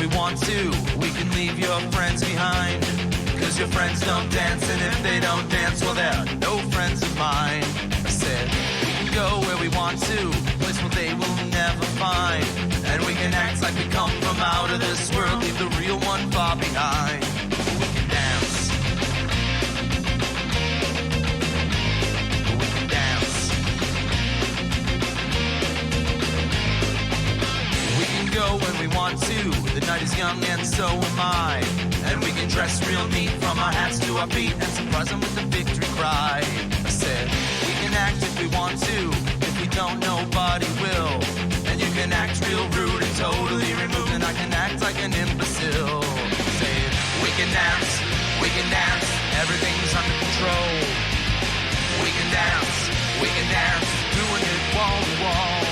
we want to. We can leave your friends behind. Cause your friends don't dance, and if they don't dance, well, they're no friends of mine. I said, we can go where we want to, a place where they will never find. And we can act like we come from out of this world, leave the real one far behind. We can dance. We can dance. We can go when we want to. The night is young and so am I. And we can dress real neat from our hats to our feet and surprise them with a victory cry. I said, we can act if we want to. If we don't, nobody will. And you can act real rude and totally removed, and I can act like an imbecile. Say, we can dance, everything's under control. We can dance, doing it wall to wall.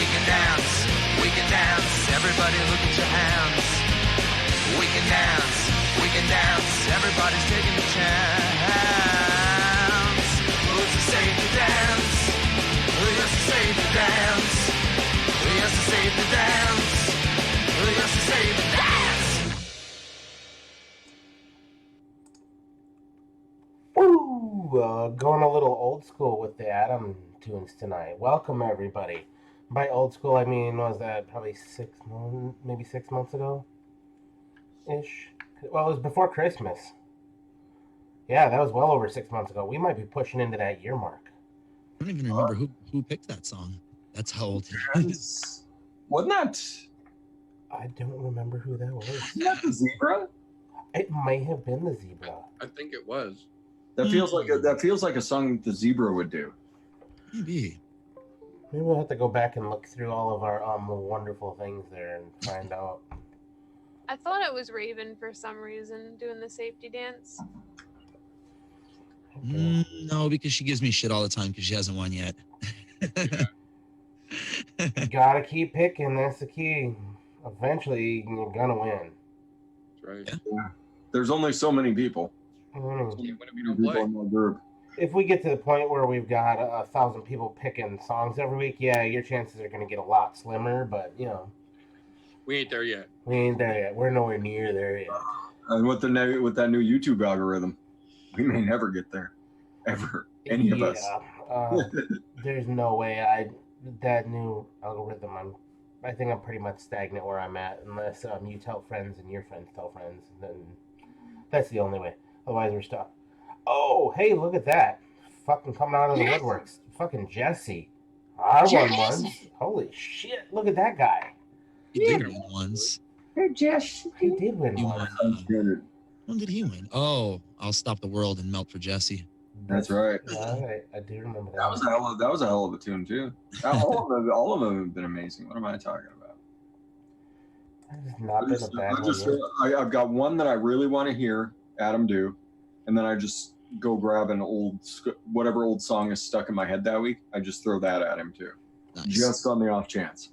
We can dance, everybody look at your hands. We can dance, everybody's taking a chance. Oh, it's safe to dance. Oh, yes, it's safe to dance. Oh, yes, it's safe to dance. Oh, yes, it's safe to dance. Ooh, going a little old school with the Adam tunes tonight. Welcome, everybody. By old school, I mean, was that probably 6 months ago? Ish. Well, it was before Christmas. Yeah, that was well over 6 months ago. We might be pushing into that year mark. I don't even remember who picked that song. That's how old it is. Wasn't that? I don't remember who that was. Isn't that the Zebra? It might have been the Zebra. I think it was. That feels like a song the Zebra would do. Maybe. Maybe we'll have to go back and look through all of our wonderful things there and find out. I thought it was Raven for some reason doing the safety dance. No, because she gives me shit all the time because she hasn't won yet. You gotta keep picking. That's the key. Eventually, you're gonna win. That's right. Yeah. There's only so many people. If we get to the point where we've got 1,000 people picking songs every week, yeah, your chances are going to get a lot slimmer. But you know, we ain't there yet. We're nowhere near there yet. And with that new YouTube algorithm, we may never get there, ever. Any of us. There's no way. That new algorithm. I think I'm pretty much stagnant where I'm at, unless you tell friends and your friends tell friends. Then that's the only way. Otherwise, we're stuck. Oh, hey, look at that. Fucking coming out of the woodworks. Fucking Jesse. I won once. Holy shit, look at that guy. He did win once. Hey, Jess. He did win once. When did he win? Oh, I'll Stop the World and Melt for Jesse. That's right. All right, I do remember that. That was a hell of a tune, too. All of them have been amazing. What am I talking about? I've got one that I really want to hear Adam do, and then I just go grab an whatever old song is stuck in my head that week. I just throw that at him too, just on the off chance.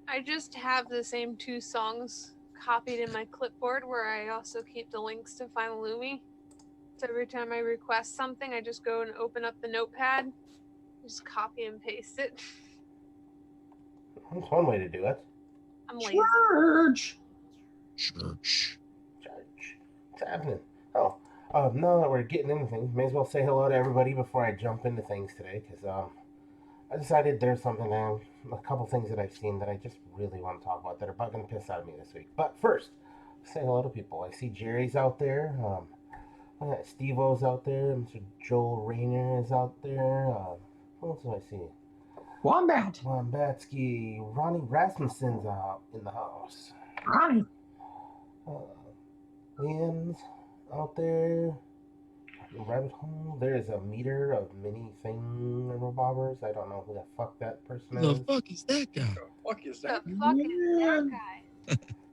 I just have the same 2 songs copied in my clipboard, where I also keep the links to Final Lumi. So every time I request something, I just go and open up the notepad, just copy and paste it. That's one way to do it. I'm lazy. Church. What's happening? Oh, now that we're getting into things, may as well say hello to everybody before I jump into things today, because I decided there's a couple things that I've seen that I just really want to talk about that are about going to piss out of me this week. But first, say hello to people. I see Jerry's out there. Steve-O's out there. Mr. Joel Rayner is out there. Who else do I see? Wombatsky. Ronnie Rasmussen's out in the house. Ronnie. Liam's out there. Rabbit hole. There's a meter of mini thing revolvers. I don't know who the fuck that person is. The fuck is that guy?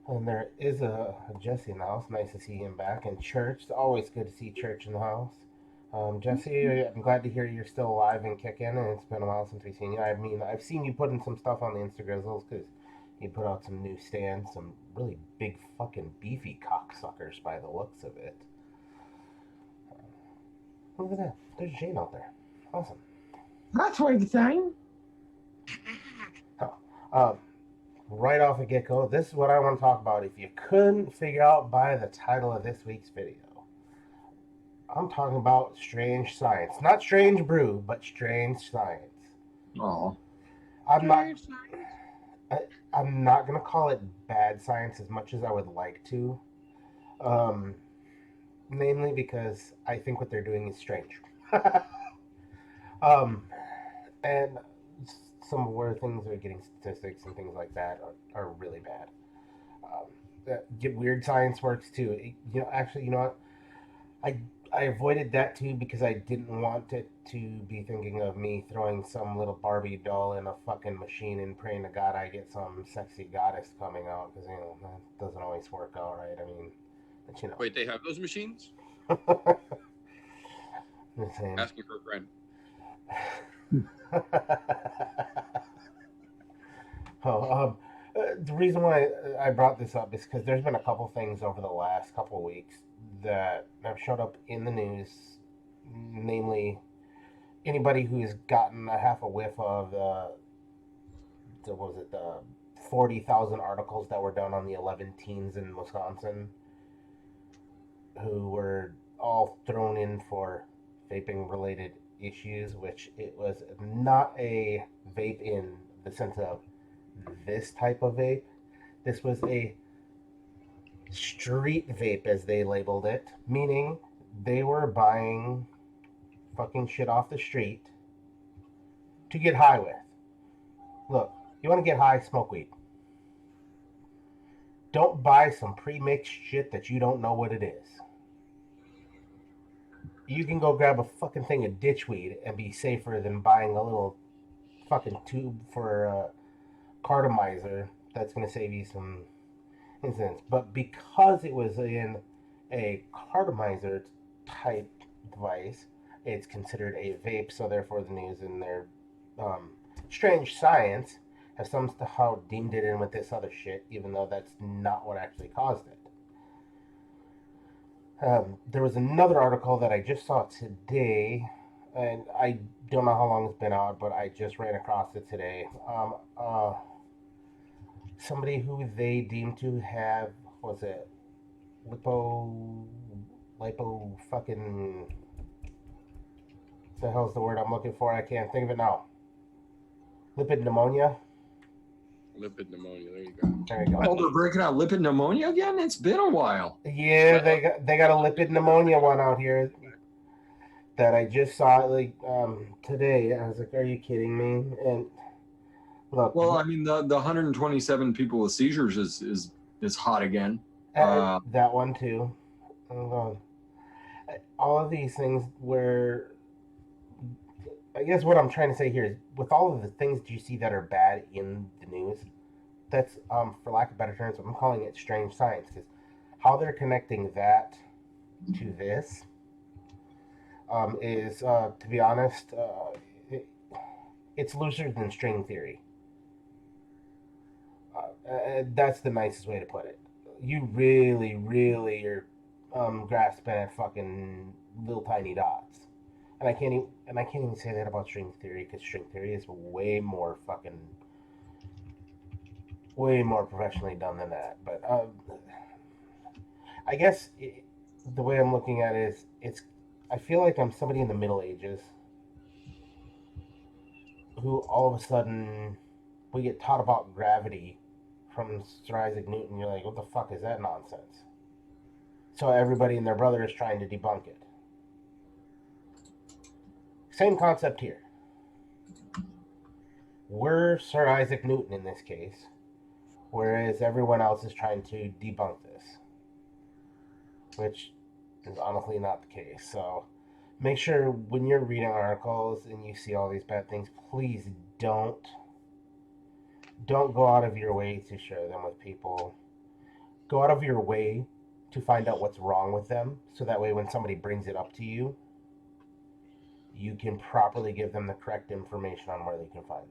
And there is a Jesse in the house. Nice to see him back. And Church. It's always good to see Church in the house. Jesse, I'm glad to hear you're still alive and kicking, and it's been a while since we've seen you. I mean, I've seen you putting some stuff on the Instagrazzles because you put out some new stands, some really big fucking beefy cocksuckers by the looks of it. Look at that. There's Jane out there. Awesome. That's what you're saying. right off the get-go, this is what I want to talk about. If you couldn't figure out by the title of this week's video, I'm talking about strange science. Not strange brew, but strange science. Oh, I'm not gonna call it bad science as much as I would like to. Namely because I think what they're doing is strange. um, and some where things are getting statistics and things like that are really bad. Get weird science works too. Actually, you know what? I avoided that too because I didn't want it to be thinking of me throwing some little Barbie doll in a fucking machine and praying to God I get some sexy goddess coming out, because that doesn't always work out right. I mean, but Wait, they have those machines? The same. Asking for a friend. The reason why I brought this up is because there's been a couple things over the last couple of weeks that have showed up in the news, namely anybody who's gotten a half a whiff of the 40,000 articles that were done on the 11 teens in Wisconsin who were all thrown in for vaping related issues, which it was not a vape in the sense of this type of vape. This was a street vape, as they labeled it, meaning they were buying fucking shit off the street to get high with. Look, you want to get high, smoke weed. Don't buy some pre-mixed shit that you don't know what it is. You can go grab a fucking thing of ditchweed and be safer than buying a little fucking tube for a cartomizer that's going to save you some incidents. But because it was in a cartomizer type device, it's considered a vape, so therefore the news and their strange science have somehow deemed it in with this other shit, even though that's not what actually caused it. There was another article that I just saw today, and I don't know how long it's been out, but I just ran across it today. Somebody who they deemed to have, was it lipo fucking, what the hell's the word I'm looking for? I can't think of it now. Lipid pneumonia. Lipid pneumonia. There you go. There you go. oh, they're breaking out lipid pneumonia again. It's been a while. Yeah, they got a lipid pneumonia one out here that I just saw today. I was like, are you kidding me? And look, Well, I mean, the 127 people with seizures is hot again. that one too. All of these things where, I guess what I'm trying to say here is, with all of the things you see that are bad in the news, that's for lack of better terms, I'm calling it strange science, because how they're connecting that to this is, to be honest, it's looser than string theory. That's the nicest way to put it. You really, really are grasping at fucking little tiny dots, and I can't even say that about string theory, because string theory is way more professionally done than that. But I guess the way I'm looking at it is, I feel like I'm somebody in the Middle Ages who all of a sudden we get taught about gravity from Sir Isaac Newton. You're like, what the fuck is that nonsense? So everybody and their brother is trying to debunk it. Same concept here. We're Sir Isaac Newton in this case, whereas everyone else is trying to debunk this, which is honestly not the case. So make sure when you're reading articles and you see all these bad things, please don't go out of your way to share them with people. Go out of your way to find out what's wrong with them, so that way when somebody brings it up to you, you can properly give them the correct information on where they can find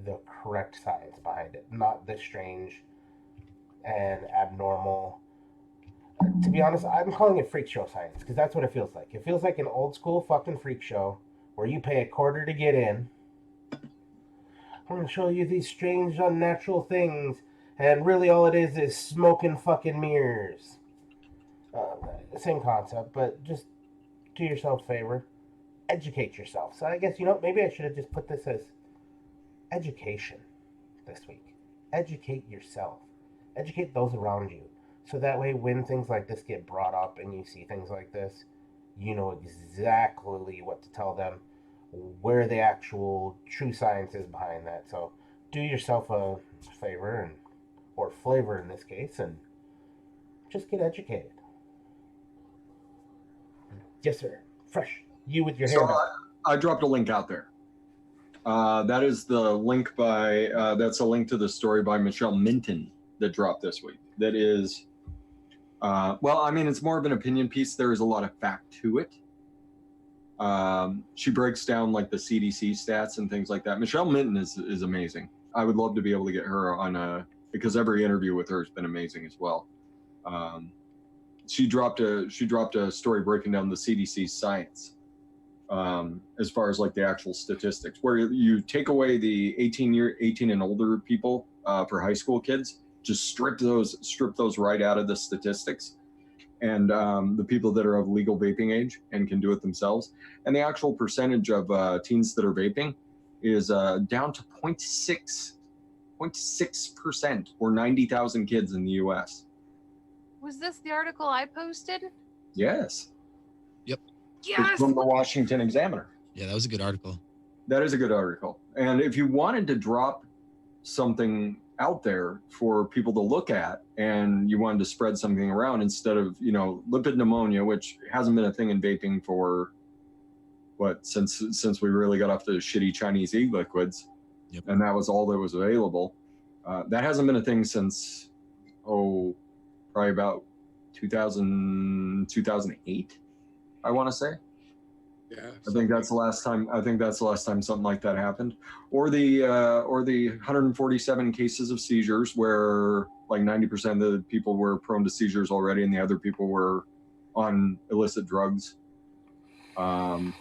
the correct science behind it, not the strange and abnormal. To be honest, I'm calling it freak show science, because that's what it feels like. It feels like an old school fucking freak show where you pay $0.25 to get in, I'm gonna show you these strange, unnatural things, and really all it is smoke and fucking mirrors. Same concept, but just do yourself a favor. Educate yourself. So I guess, maybe I should have just put this as education this week. Educate yourself. Educate those around you. So that way when things like this get brought up and you see things like this, you know exactly what to tell them, where the actual true science is behind that. So do yourself a favor, or flavor in this case, and just get educated. Yes, sir. Fresh. You with your So hand up. I dropped a link out there. That is the link that's a link to the story by Michelle Minton that dropped this week. That is, it's more of an opinion piece. There is a lot of fact to it. She breaks down like the CDC stats and things like that. Michelle Minton is amazing. I would love to be able to get her on because every interview with her has been amazing as well. She dropped a story breaking down the CDC science. As far as like the actual statistics, where you take away the 18 and older people for high school kids, just strip those right out of the statistics, and the people that are of legal vaping age and can do it themselves, and the actual percentage of teens that are vaping is down to 0.6% or 90,000 kids in the U.S. Was this the article I posted? Yes. Yep. Yes. It's from the Washington Examiner. Yeah, that was a good article. That is a good article. And if you wanted to drop something out there for people to look at, and you wanted to spread something around instead of, lipid pneumonia, which hasn't been a thing in vaping for since we really got off the shitty Chinese e-liquids. Yep. And that was all that was available. That hasn't been a thing since, probably about 2008, I want to say. Yeah. I think that's the last time something like that happened. Or the 147 cases of seizures where like 90% of the people were prone to seizures already and the other people were on illicit drugs. Or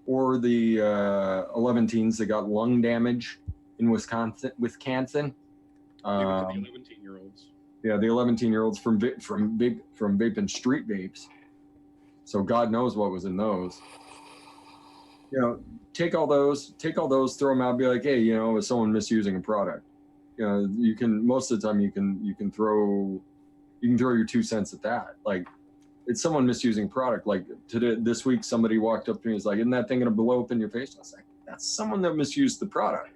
the 11 teens that got lung damage in Wisconsin. Maybe the 11-year-olds. Yeah, the 11-year-olds from vaping street vapes. So God knows what was in those. Take all those, throw them out, be like, hey, is someone misusing a product? You can, most of the time you can throw your 2 cents at that. Like, it's someone misusing a product. Like this week, somebody walked up to me and was like, isn't that thing gonna blow up in your face? I was like, that's someone that misused the product.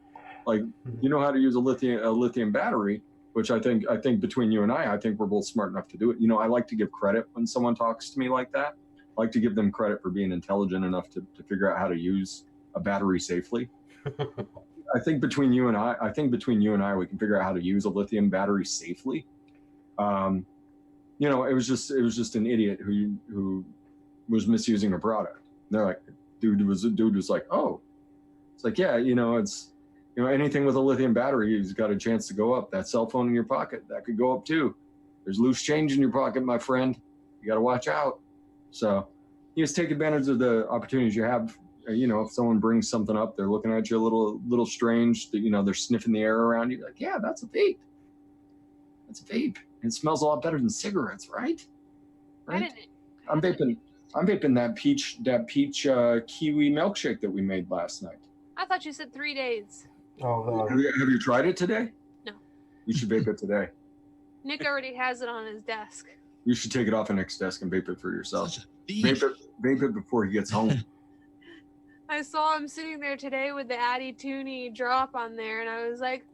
Like, you know how to use a lithium battery, which I think between you and I think we're both smart enough to do it. I like to give credit when someone talks to me like that. I like to give them credit for being intelligent enough to figure out how to use a battery safely. I think between you and I, we can figure out how to use a lithium battery safely. It was just an idiot who was misusing a product. They're like, dude was like, oh, it's like, yeah, it's, anything with a lithium battery has got a chance to go up. That cell phone in your pocket, that could go up too. There's loose change in your pocket, my friend. You got to watch out. So you just take advantage of the opportunities you have. If someone brings something up, they're looking at you a little strange, that, they're sniffing the air around you. Like, yeah, that's a vape. That's a vape. It smells a lot better than cigarettes, right? Right. I'm vaping that peach kiwi milkshake that we made last night. I thought you said 3 days. Oh, have you tried it today? No. You should vape it today. Nick already has it on his desk. You should take it off Nick's desk and vape it for yourself. Such a thief. Vape it before he gets home. I saw him sitting there today with the Addy Tooney drop on there, and I was like,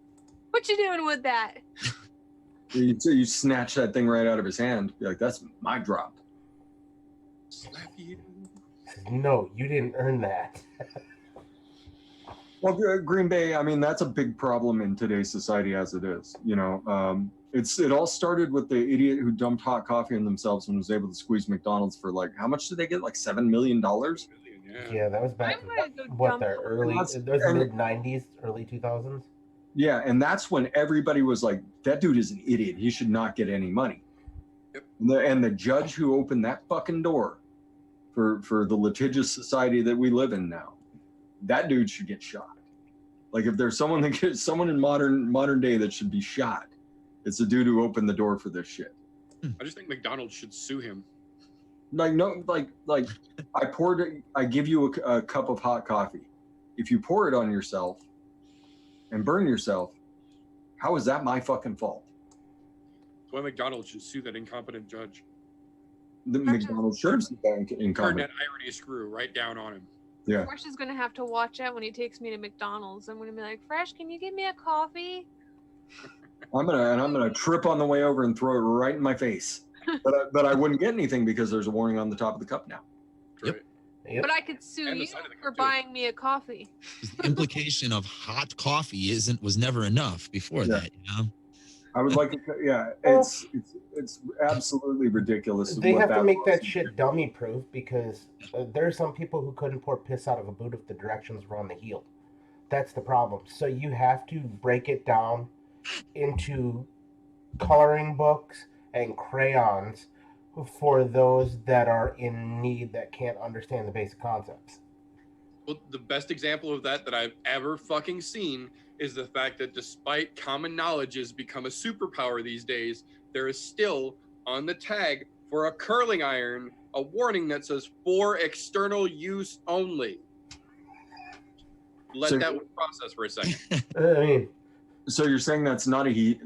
what you doing with that? You snatch that thing right out of his hand. Be like, that's my drop. Slap you. No, you didn't earn that. Well, Green Bay, that's a big problem in today's society as it is. It all started with the idiot who dumped hot coffee in themselves and was able to squeeze McDonald's for like, how much did they get? Like $7 million? Yeah, that was back in mid-90s, early 2000s. Yeah, and that's when everybody was like, that dude is an idiot. He should not get any money. Yep. And the judge who opened that fucking door for the litigious society that we live in now, that dude should get shot. Like if there's someone in modern day that should be shot, it's the dude who opened the door for this shit. I just think McDonald's should sue him. Like no, like I give you a cup of hot coffee. If you pour it on yourself and burn yourself, how is that my fucking fault? That's why McDonald's should sue that incompetent judge. The McDonald's should have sued that Turn incompetent. that irony screw right down on him. Yeah. Fresh is gonna have to watch out when he takes me to McDonald's. I'm gonna be like, Fresh, can you give me a coffee? I'm gonna trip on the way over and throw it right in my face. But I wouldn't get anything because there's a warning on the top of the cup now. That's Yep. right. Yep. But I could sue And the you side of the for cup, too. buying me a coffee. The implication of hot coffee was never enough before Yeah. that, you know? I would like to. Yeah, it's absolutely ridiculous. They what have to make that lawsuit shit did. dummy proof because there are some people who couldn't pour piss out of a boot if the directions were on the heel. That's the problem. So you have to break it down into coloring books and crayons for those that are in need that can't understand the basic concepts. Well, the best example of that I've ever fucking seen is the fact that despite common knowledge has become a superpower these days, there is still on the tag for a curling iron a warning that says for external use only. Let So- that one process for a second. I mean, So you're saying that's not a heated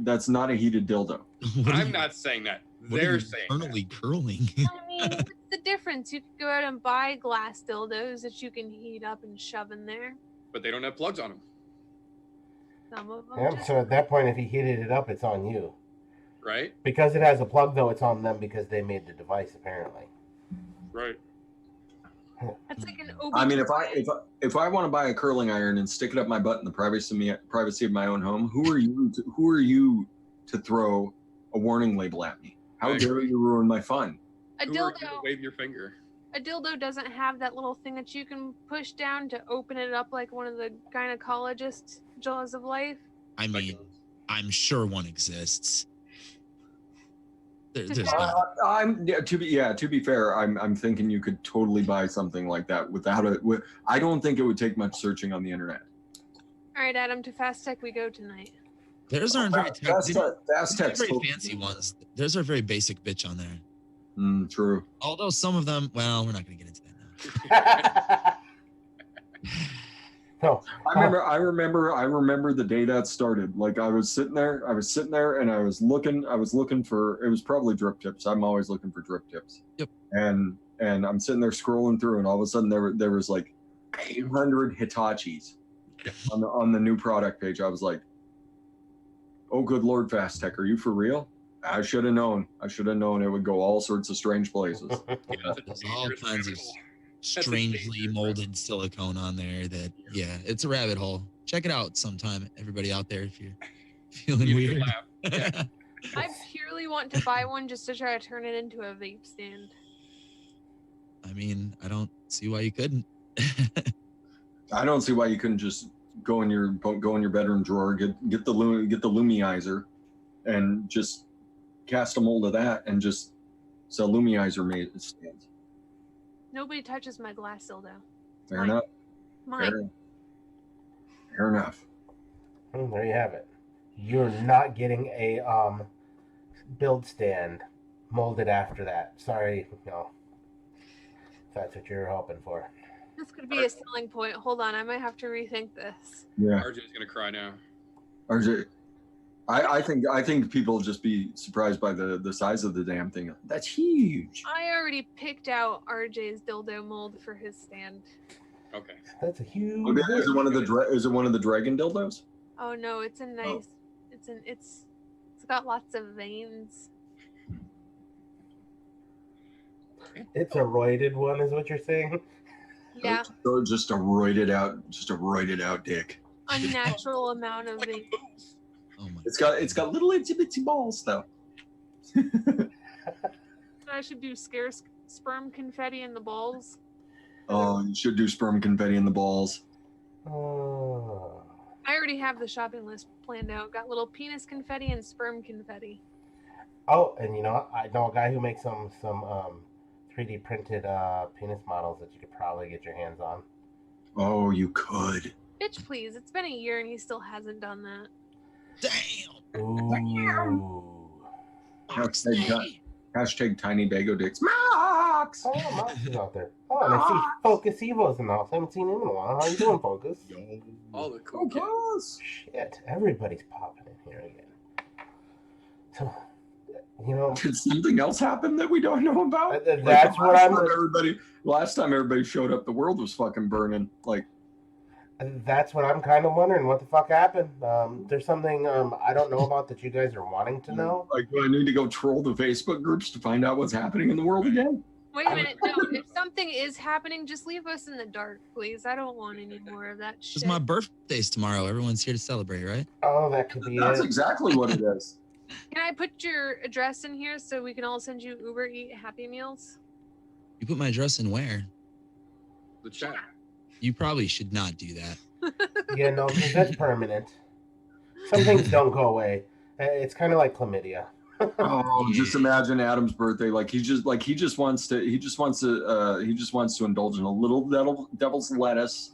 dildo? What are I'm you- not saying that. what are They're you saying that. internally curling. I mean, what's the difference? You could go out and buy glass dildos that you can heat up and shove in there. But they don't have plugs on them, Some of them yeah, just so at that point, if he heated it up, it's on you. right? Because it has a plug, though, it's on them because they made the device, apparently. Right. That's like an I mean, OB-GYN. if I want to buy a curling iron and stick it up my butt in the privacy of my own home, who are you to throw a warning label at me? How I dare agree. you ruin my fun? A Who are you to dildo. wave your finger? A dildo doesn't have that little thing that you can push down to open it up like one of the gynecologist jaws of life. I mean, I'm sure one exists. There's Just not. To be fair, I'm thinking you could totally buy something like that without it. I don't think it would take much searching on the internet. All right, Adam, to Fast Tech we go tonight. Theirs aren't very Fast they don't- Tech's they're not very totally- fancy ones. Theirs are very basic bitch on there. True. Although some of them, well, we're not going to get into that now. No. I remember the day that started. Like I was sitting there and I was looking for, it was probably drip tips. I'm always looking for drip tips. Yep. And I'm sitting there scrolling through and all of a sudden there was like 800 Hitachis on the new product page. I was like, oh good Lord, Fast Tech, are you for real? I should have known. It would go all sorts of strange places. Yeah, There's all dangerous kinds of rabbit hole. strangely dangerous molded silicone on there that, yeah, it's a rabbit hole. Check it out sometime, everybody out there, if you're feeling You weird. laugh. Yeah. I purely want to buy one just to try to turn it into a vape stand. I mean, I don't see why you couldn't. I don't see why you couldn't just go in your bedroom drawer, get the Lumiizer, and just cast a mold of that and just sell Lumiizer made stands. Nobody touches my glass dildo. Fair Mine. enough. Mine. Fair enough. There you have it. You're not getting a build stand molded after that. Sorry, no. If that's what you're hoping for. This could be a selling point. Hold on, I might have to rethink this. Yeah. RJ's gonna cry now. RJ, I think people will just be surprised by the size of the damn thing. That's huge. I already picked out RJ's dildo mold for his stand. Okay. That's a huge. Okay, is it one of the dragon dildos? Oh no, it's a nice. It's got lots of veins. It's a roided one, is what you're saying? Yeah, Or just a roided out dick. unnatural amount of Like a veins. moose. Oh my. It's got little itsy bitsy balls though. I should do sperm confetti in the balls. Oh, you should do sperm confetti in the balls. Oh. I already have the shopping list planned out. Got little penis confetti and sperm confetti. Oh, and you know what? I know a guy who makes some 3D printed penis models that you could probably get your hands on. Oh, you could. Bitch, please. It's been a year and he still hasn't done that. Damn. Ooh. Hashtag tiny bago dicks. Mox! Oh, yeah, Mox is out there. Oh, and I see Focus Evo's in the house. I haven't seen him in a while. How you doing, Focus? All the cool kids. Focus! Shit, everybody's popping in here again. So, you know, Did something else happen that we don't know about? that's what Last time everybody showed up, the world was fucking burning. Like, that's what I'm kind of wondering. What the fuck happened? There's something I don't know about that you guys are wanting to know. Like, do I need to go troll the Facebook groups to find out what's happening in the world again? Wait a minute. No, if something is happening, just leave us in the dark, please. I don't want any more of that shit. It's my birthday's tomorrow. Everyone's here to celebrate, right? Oh, that could be That's it. exactly what it is. Can I put your address in here so we can all send you Uber Eat Happy Meals? You put my address in where? The chat. You probably should not do that. Yeah, no, because that's permanent. Some things don't go away. It's kind of like chlamydia. Oh, just imagine Adam's birthday. Like he just wants to indulge in a little devil's lettuce,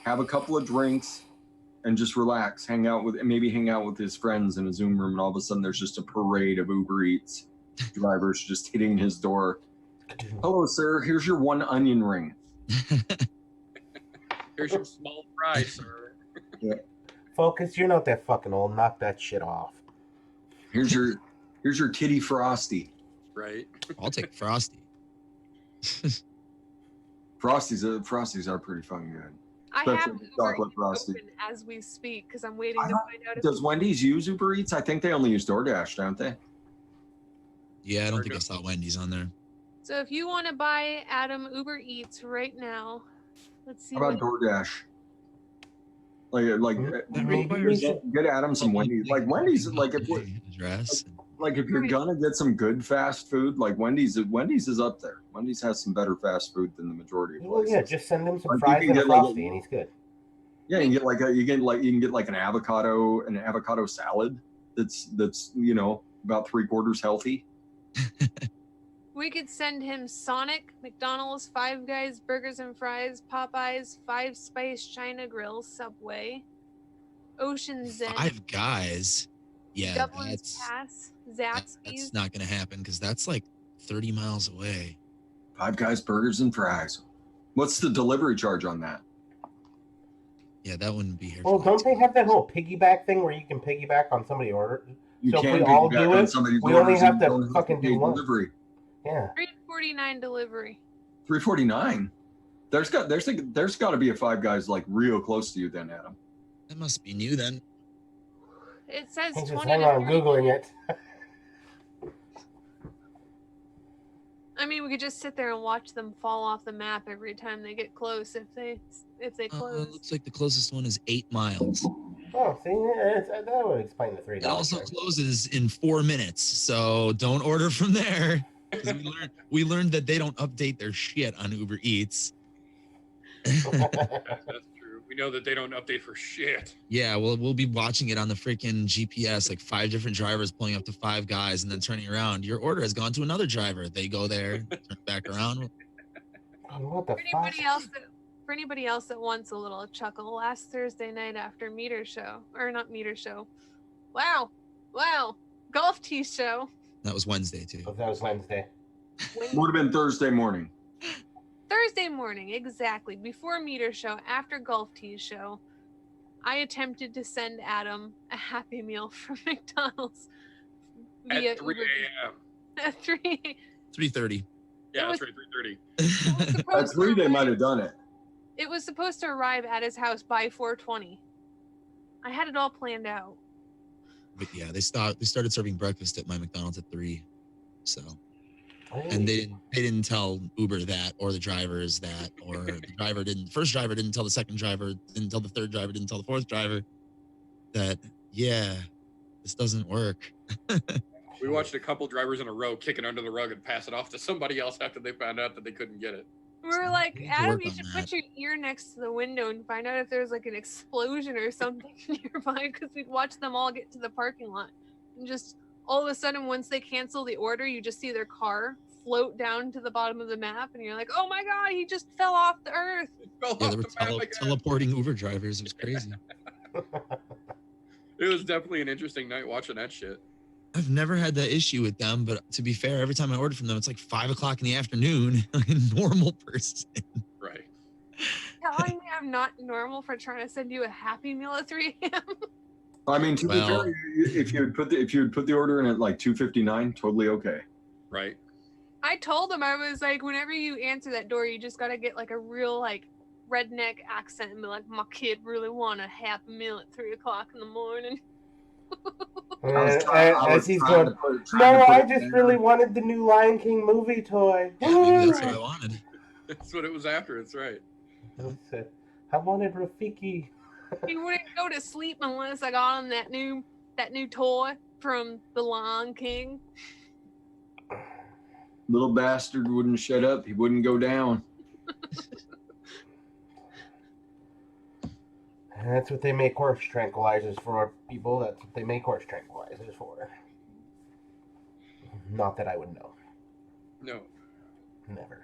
have a couple of drinks, and just relax, hang out with his friends in a Zoom room, and all of a sudden there's just a parade of Uber Eats drivers just hitting his door. Hello, sir. Here's your 1 onion ring. Here's your small fry, sir. Yeah. Focus, you're not that fucking old. Knock that shit off. Here's your kitty Frosty. Right. I'll take Frosty. Frosties are pretty fucking good. I have Especially Uber chocolate Eats Frosty. open as we speak because I'm waiting to find out if Does Wendy's use Uber Eats? I think they only use DoorDash, don't they? Yeah, I don't think I saw Wendy's on there. So if you want to buy Adam Uber Eats right now, let's see. How about DoorDash? Like Maybe we should. get Adam some Wendy's. Like Wendy's, like if Address. if you're gonna get some good fast food, like Wendy's is up there. Wendy's has some better fast food than the majority of Well, places. yeah, just send him some Like, fries you can and a get, like, Frosty, and he's good. Yeah, you can get like an avocado salad that's about 3/4 healthy. We could send him Sonic, McDonald's, Five Guys, Burgers and Fries, Popeyes, Five Spice China Grill, Subway, Ocean Zen, Five Guys. Yeah, Dublin's Pass, that's Zaxby's. not going to happen because that's like 30 miles away. Five Guys burgers and fries. What's the delivery charge on that? Yeah, that wouldn't be here. Well, for like don't they have that whole piggyback thing where you can piggyback on somebody order? You So if can we all piggyback do on it, somebody's we only orders have and to you don't fucking pay do one. delivery. Yeah. $3.49 delivery. $3.49. There's got to be a Five Guys like real close to you then, Adam. That must be new then. It says Just 20 hang to on, 30 Googling minutes. it. I mean, we could just sit there and watch them fall off the map every time they get close. If they close. Looks like the closest one is 8 miles. Oh, see, that would explain the $3. It also right? closes in 4 minutes, so don't order from there. 'Cause we learned that they don't update their shit on Uber Eats. That's true. We know that they don't update for shit. Yeah, well, we'll be watching it on the freaking GPS, like 5 different drivers pulling up to Five Guys and then turning around. Your order has gone to another driver. They go there, turn back around. What the For fuck? anybody else that wants a little chuckle, last Thursday night after Meter Show, or not Meter Show, wow, Golf Tee Show. That was Wednesday too. Oh, that was Wednesday. Would have been Thursday morning. Thursday morning, exactly. Before Meter Show, after Golf Tee Show, I attempted to send Adam a Happy Meal from McDonald's via At 3 Uber a.m. At 3. 3:30. Yeah, It was- that's right, 3:30. At 3 they might have done it. It was supposed to arrive at his house by 4:20. I had it all planned out. But yeah, they started serving breakfast at my McDonald's at 3. So, and they didn't tell Uber that, or the drivers that, or the first driver didn't tell the second driver, didn't tell the third driver, didn't tell the fourth driver that, yeah, this doesn't work. We watched a couple drivers in a row kick it under the rug and pass it off to somebody else after they found out that they couldn't get it. We were like, need to Adam, work you on should that. put your ear next to the window and find out if there's like an explosion or something nearby, because we'd watch them all get to the parking lot. And just all of a sudden, once they cancel the order, you just see their car float down to the bottom of the map, and you're like, oh my god, he just fell off the earth. Fell Yeah, off they were the map again. teleporting Uber drivers. It was crazy. It was definitely an interesting night watching that shit. I've never had that issue with them, but to be fair, every time I order from them, it's like 5 o'clock in the afternoon, like a normal person. Right. Telling me I'm not normal for trying to send you a Happy Meal at 3 a.m. I mean, to be Well- fair, if you would put the order in at like $2.59, totally okay. Right. I told him, I was like, whenever you answer that door, you just gotta get like a real like redneck accent and be like, my kid really want a Happy Meal at 3 o'clock in the morning. As he's going, no, I just really wanted the new Lion King movie toy. Yeah, maybe that's what I wanted. That's what it was after. That's right. I wanted Rafiki. He wouldn't go to sleep unless I got him that new toy from the Lion King. Little bastard wouldn't shut up. He wouldn't go down. That's what they make horse tranquilizers for, people. That's what they make horse tranquilizers for. Not that I would know. No. Never.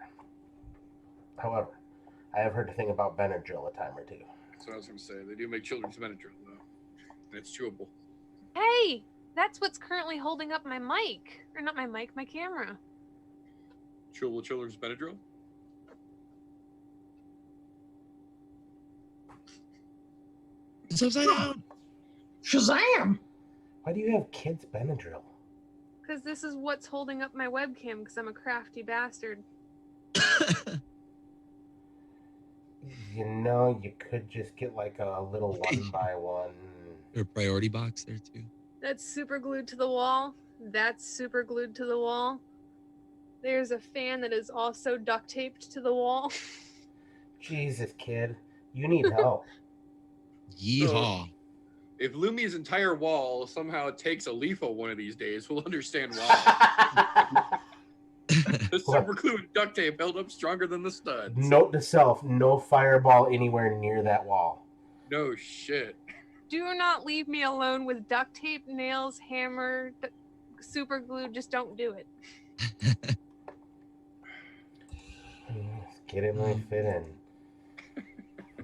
However, I have heard a thing about Benadryl a time or two. That's what I was going to say. They do make children's Benadryl, though. And it's chewable. Hey, that's what's currently holding up my mic. Or not my mic, my camera. Chewable children's Benadryl? It's upside down. Shazam! Why do you have kids Benadryl? Because this is what's holding up my webcam, because I'm a crafty bastard. You know, you could just get like a little 1x1. There's a priority box there too. That's super glued to the wall. That's super glued to the wall. There's a fan that is also duct taped to the wall. Jesus, kid. You need help. Yeehaw. If Lumi's entire wall somehow takes a lethal one of these days, we'll understand why. The super glue and duct tape held up stronger than the studs. Note to self, no fireball anywhere near that wall. No shit. Do not leave me alone with duct tape, nails, hammer, super glue. Just don't do it. Get in my fit in.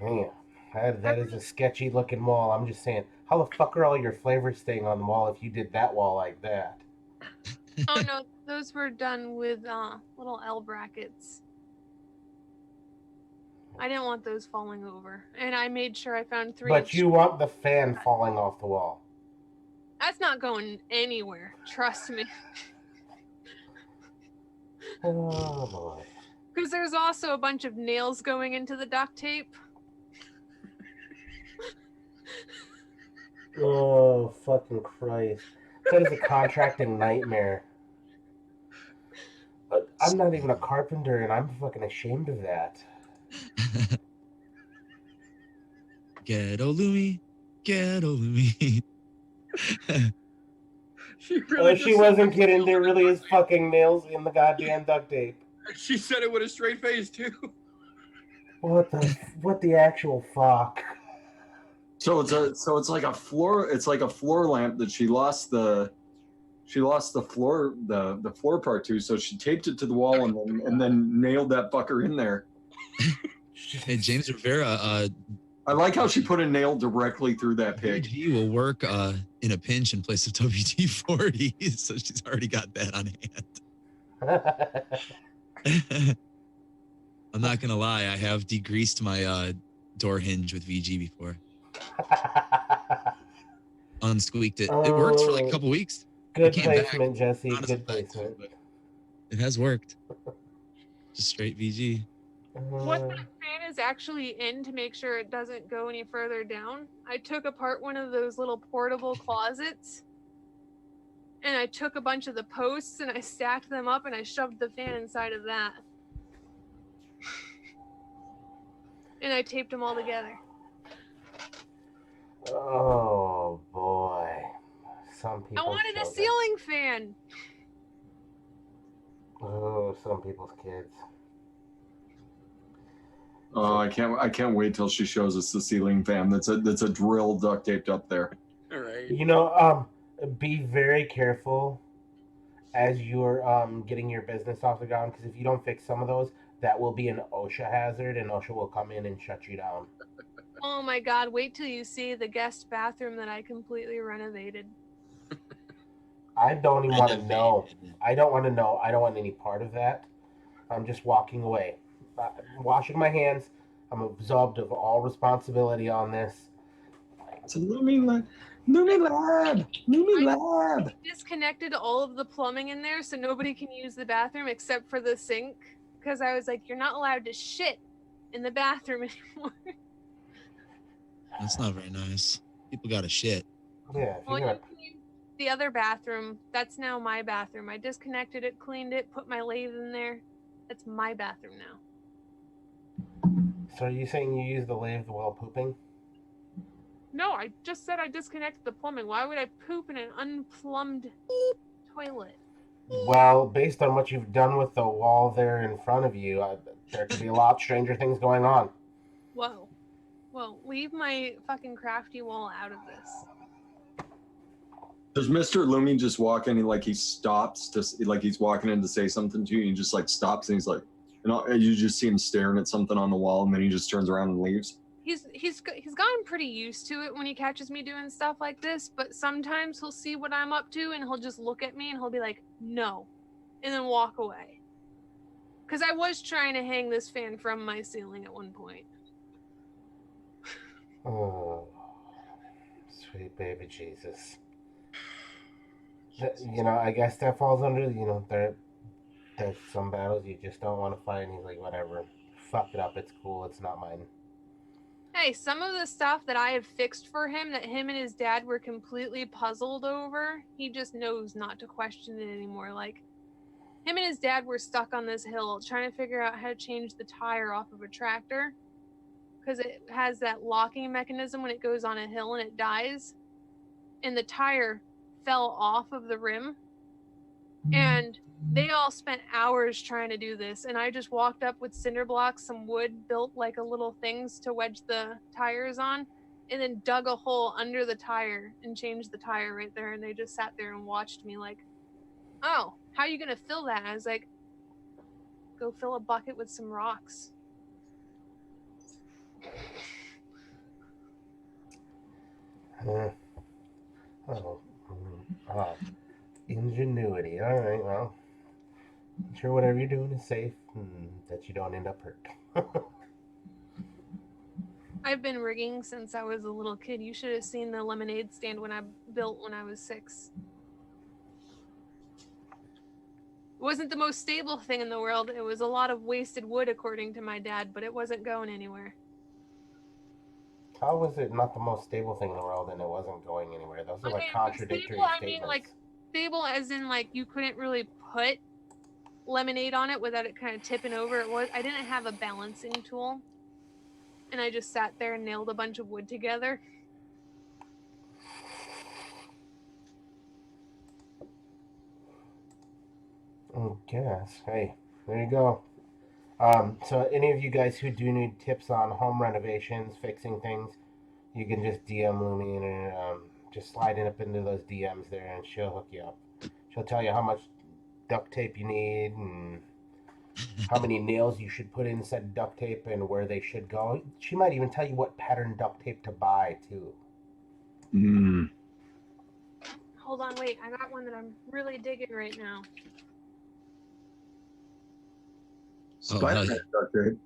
Man, that is a sketchy looking wall. I'm just saying, how the fuck are all your flavors staying on the wall if you did that wall like that? Oh no, those were done with little L brackets. I didn't want those falling over, and I made sure I found 3. But you want the fan falling off the wall. That's not going anywhere. Trust me. Oh boy. Because there's also a bunch of nails going into the duct tape. Oh fucking Christ. That is a contracting nightmare. But I'm not even a carpenter, and I'm fucking ashamed of that. Ghetto Lumi. Ghetto Lumi. She wasn't kidding. There really is fucking nails in the goddamn duct tape. She said it with a straight face too. What the actual fuck? So it's like a floor lamp that she lost the floor part to, so she taped it to the wall and then nailed that fucker in there. Hey, James Rivera, I like how she put a nail directly through that pig. he will work in a pinch in place of WD-40, so she's already got that on hand. I'm not gonna lie, I have degreased my door hinge with VG before. Unsqueaked it. It worked for like a couple weeks. Good It came back. placement, Jesse. Honestly, Good placement. but it has worked. Just straight VG. What that fan is actually in, to make sure it doesn't go any further down, I took apart one of those little portable closets, and I took a bunch of the posts and I stacked them up and I shoved the fan inside of that. And I taped them all together. Oh boy. Some people. I wanted a struggle. ceiling fan. Oh, some people's kids. Oh, I can't wait till she shows us the ceiling fan. That's a drill duct taped up there. All right. You know, be very careful as you're getting your business off the ground, because if you don't fix some of those, that will be an OSHA hazard, and OSHA will come in and shut you down. Oh my god, wait till you see the guest bathroom that I completely renovated. I don't even want to know. Renovated. I don't want to know. I don't want any part of that. I'm just walking away. I'm washing my hands. I'm absolved of all responsibility on this. It's a Lumi Lab. I disconnected all of the plumbing in there so nobody can use the bathroom except for the sink. Because I was like, you're not allowed to shit in the bathroom anymore. That's not very nice. People got to shit. Yeah, Well, you cleaned the other bathroom. That's now my bathroom. I disconnected it, cleaned it, put my lathe in there. That's my bathroom now. So are you saying you use the lathe while pooping? No, I just said I disconnected the plumbing. Why would I poop in an unplumbed toilet? Well, based on what you've done with the wall there in front of you, there could be a lot stranger things going on. Whoa. Well, leave my fucking crafty wall out of this. Does Mr. Lumi just walk in and like he stops to like he's walking in to say something to you and he just like stops and he's like, and you just see him staring at something on the wall and then he just turns around and leaves? He's gotten pretty used to it when he catches me doing stuff like this, but sometimes he'll see what I'm up to and he'll just look at me and he'll be like, no, and then walk away. Because I was trying to hang this fan from my ceiling at one point. Oh, sweet baby Jesus. You know, I guess that falls under, you know, there's some battles you just don't want to fight, and he's like, whatever, fuck it up, it's cool, it's not mine. Hey, some of the stuff that I have fixed for him that him and his dad were completely puzzled over, he just knows not to question it anymore. Like, him and his dad were stuck on this hill trying to figure out how to change the tire off of a tractor because it has that locking mechanism when it goes on a hill and it dies. And the tire fell off of the rim. And they all spent hours trying to do this, and I just walked up with cinder blocks, some wood, built like a little things to wedge the tires on, and then dug a hole under the tire and changed the tire right there. And they just sat there and watched me like, oh, how are you gonna fill that? And I was like, go fill a bucket with some rocks. Ingenuity. All right, well, I'm sure whatever you're doing is safe and that you don't end up hurt. I've been rigging since I was a little kid. You should have seen the lemonade stand when I built when I was 6. It wasn't the most stable thing in the world. It was a lot of wasted wood, according to my dad, but it wasn't going anywhere. How was it not the most stable thing in the world and it wasn't going anywhere? Those are like contradictory stable, statements. I mean, like, stable as in, like, you couldn't really put lemonade on it without it kind of tipping over. I didn't have a balancing tool, and I just sat there and nailed a bunch of wood together. Yes. Hey, there you go. So any of you guys who do need tips on home renovations, fixing things, you can just DM Lumi and just slide it up into those DMs there, and she'll hook you up. She'll tell you how much duct tape you need and how many nails you should put inside duct tape and where they should go. She might even tell you what pattern duct tape to buy too. Hold on, wait. I got one that I'm really digging right now. Spider-Man duct tape.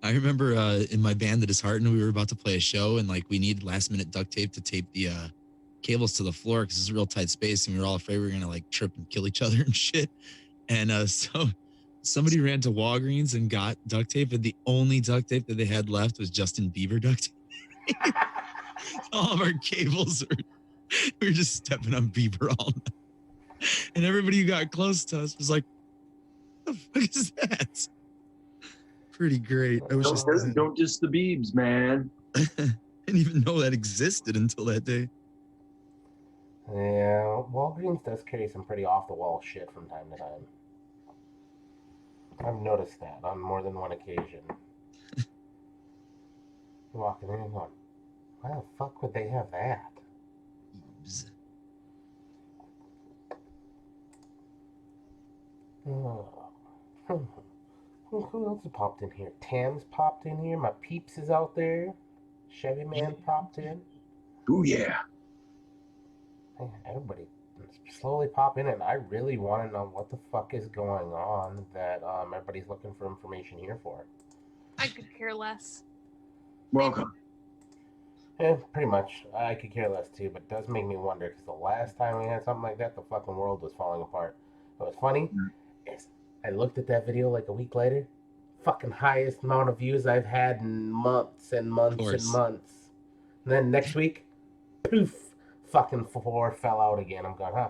I remember in my band, The Disheartened, we were about to play a show and like we needed last minute duct tape to tape the cables to the floor because it's a real tight space and we were all afraid we were gonna like trip and kill each other and shit. And so somebody ran to Walgreens and got duct tape, and the only duct tape that they had left was Justin Bieber duct tape. All of our cables we were just stepping on Bieber all night. And everybody who got close to us was like, what the fuck is that? Pretty great. I was Don't diss the Biebs, man. Didn't even know that existed until that day. Yeah, Walgreens does carry some pretty off-the-wall shit from time to time. I've noticed that on more than one occasion. Walking in and going, why the fuck would they have that? Who else has popped in here? Tam's popped in here. My peeps is out there. Chevy Man popped in. Ooh, yeah. Man, everybody slowly pop in, and I really want to know what the fuck is going on that everybody's looking for information here for. I could care less. Welcome. Yeah, pretty much. I could care less too, but it does make me wonder because the last time we had something like that, the fucking world was falling apart. What was funny is I looked at that video like a week later. Fucking highest amount of views I've had in months and months and months. And then next week, poof, fucking floor fell out again. I'm going, huh?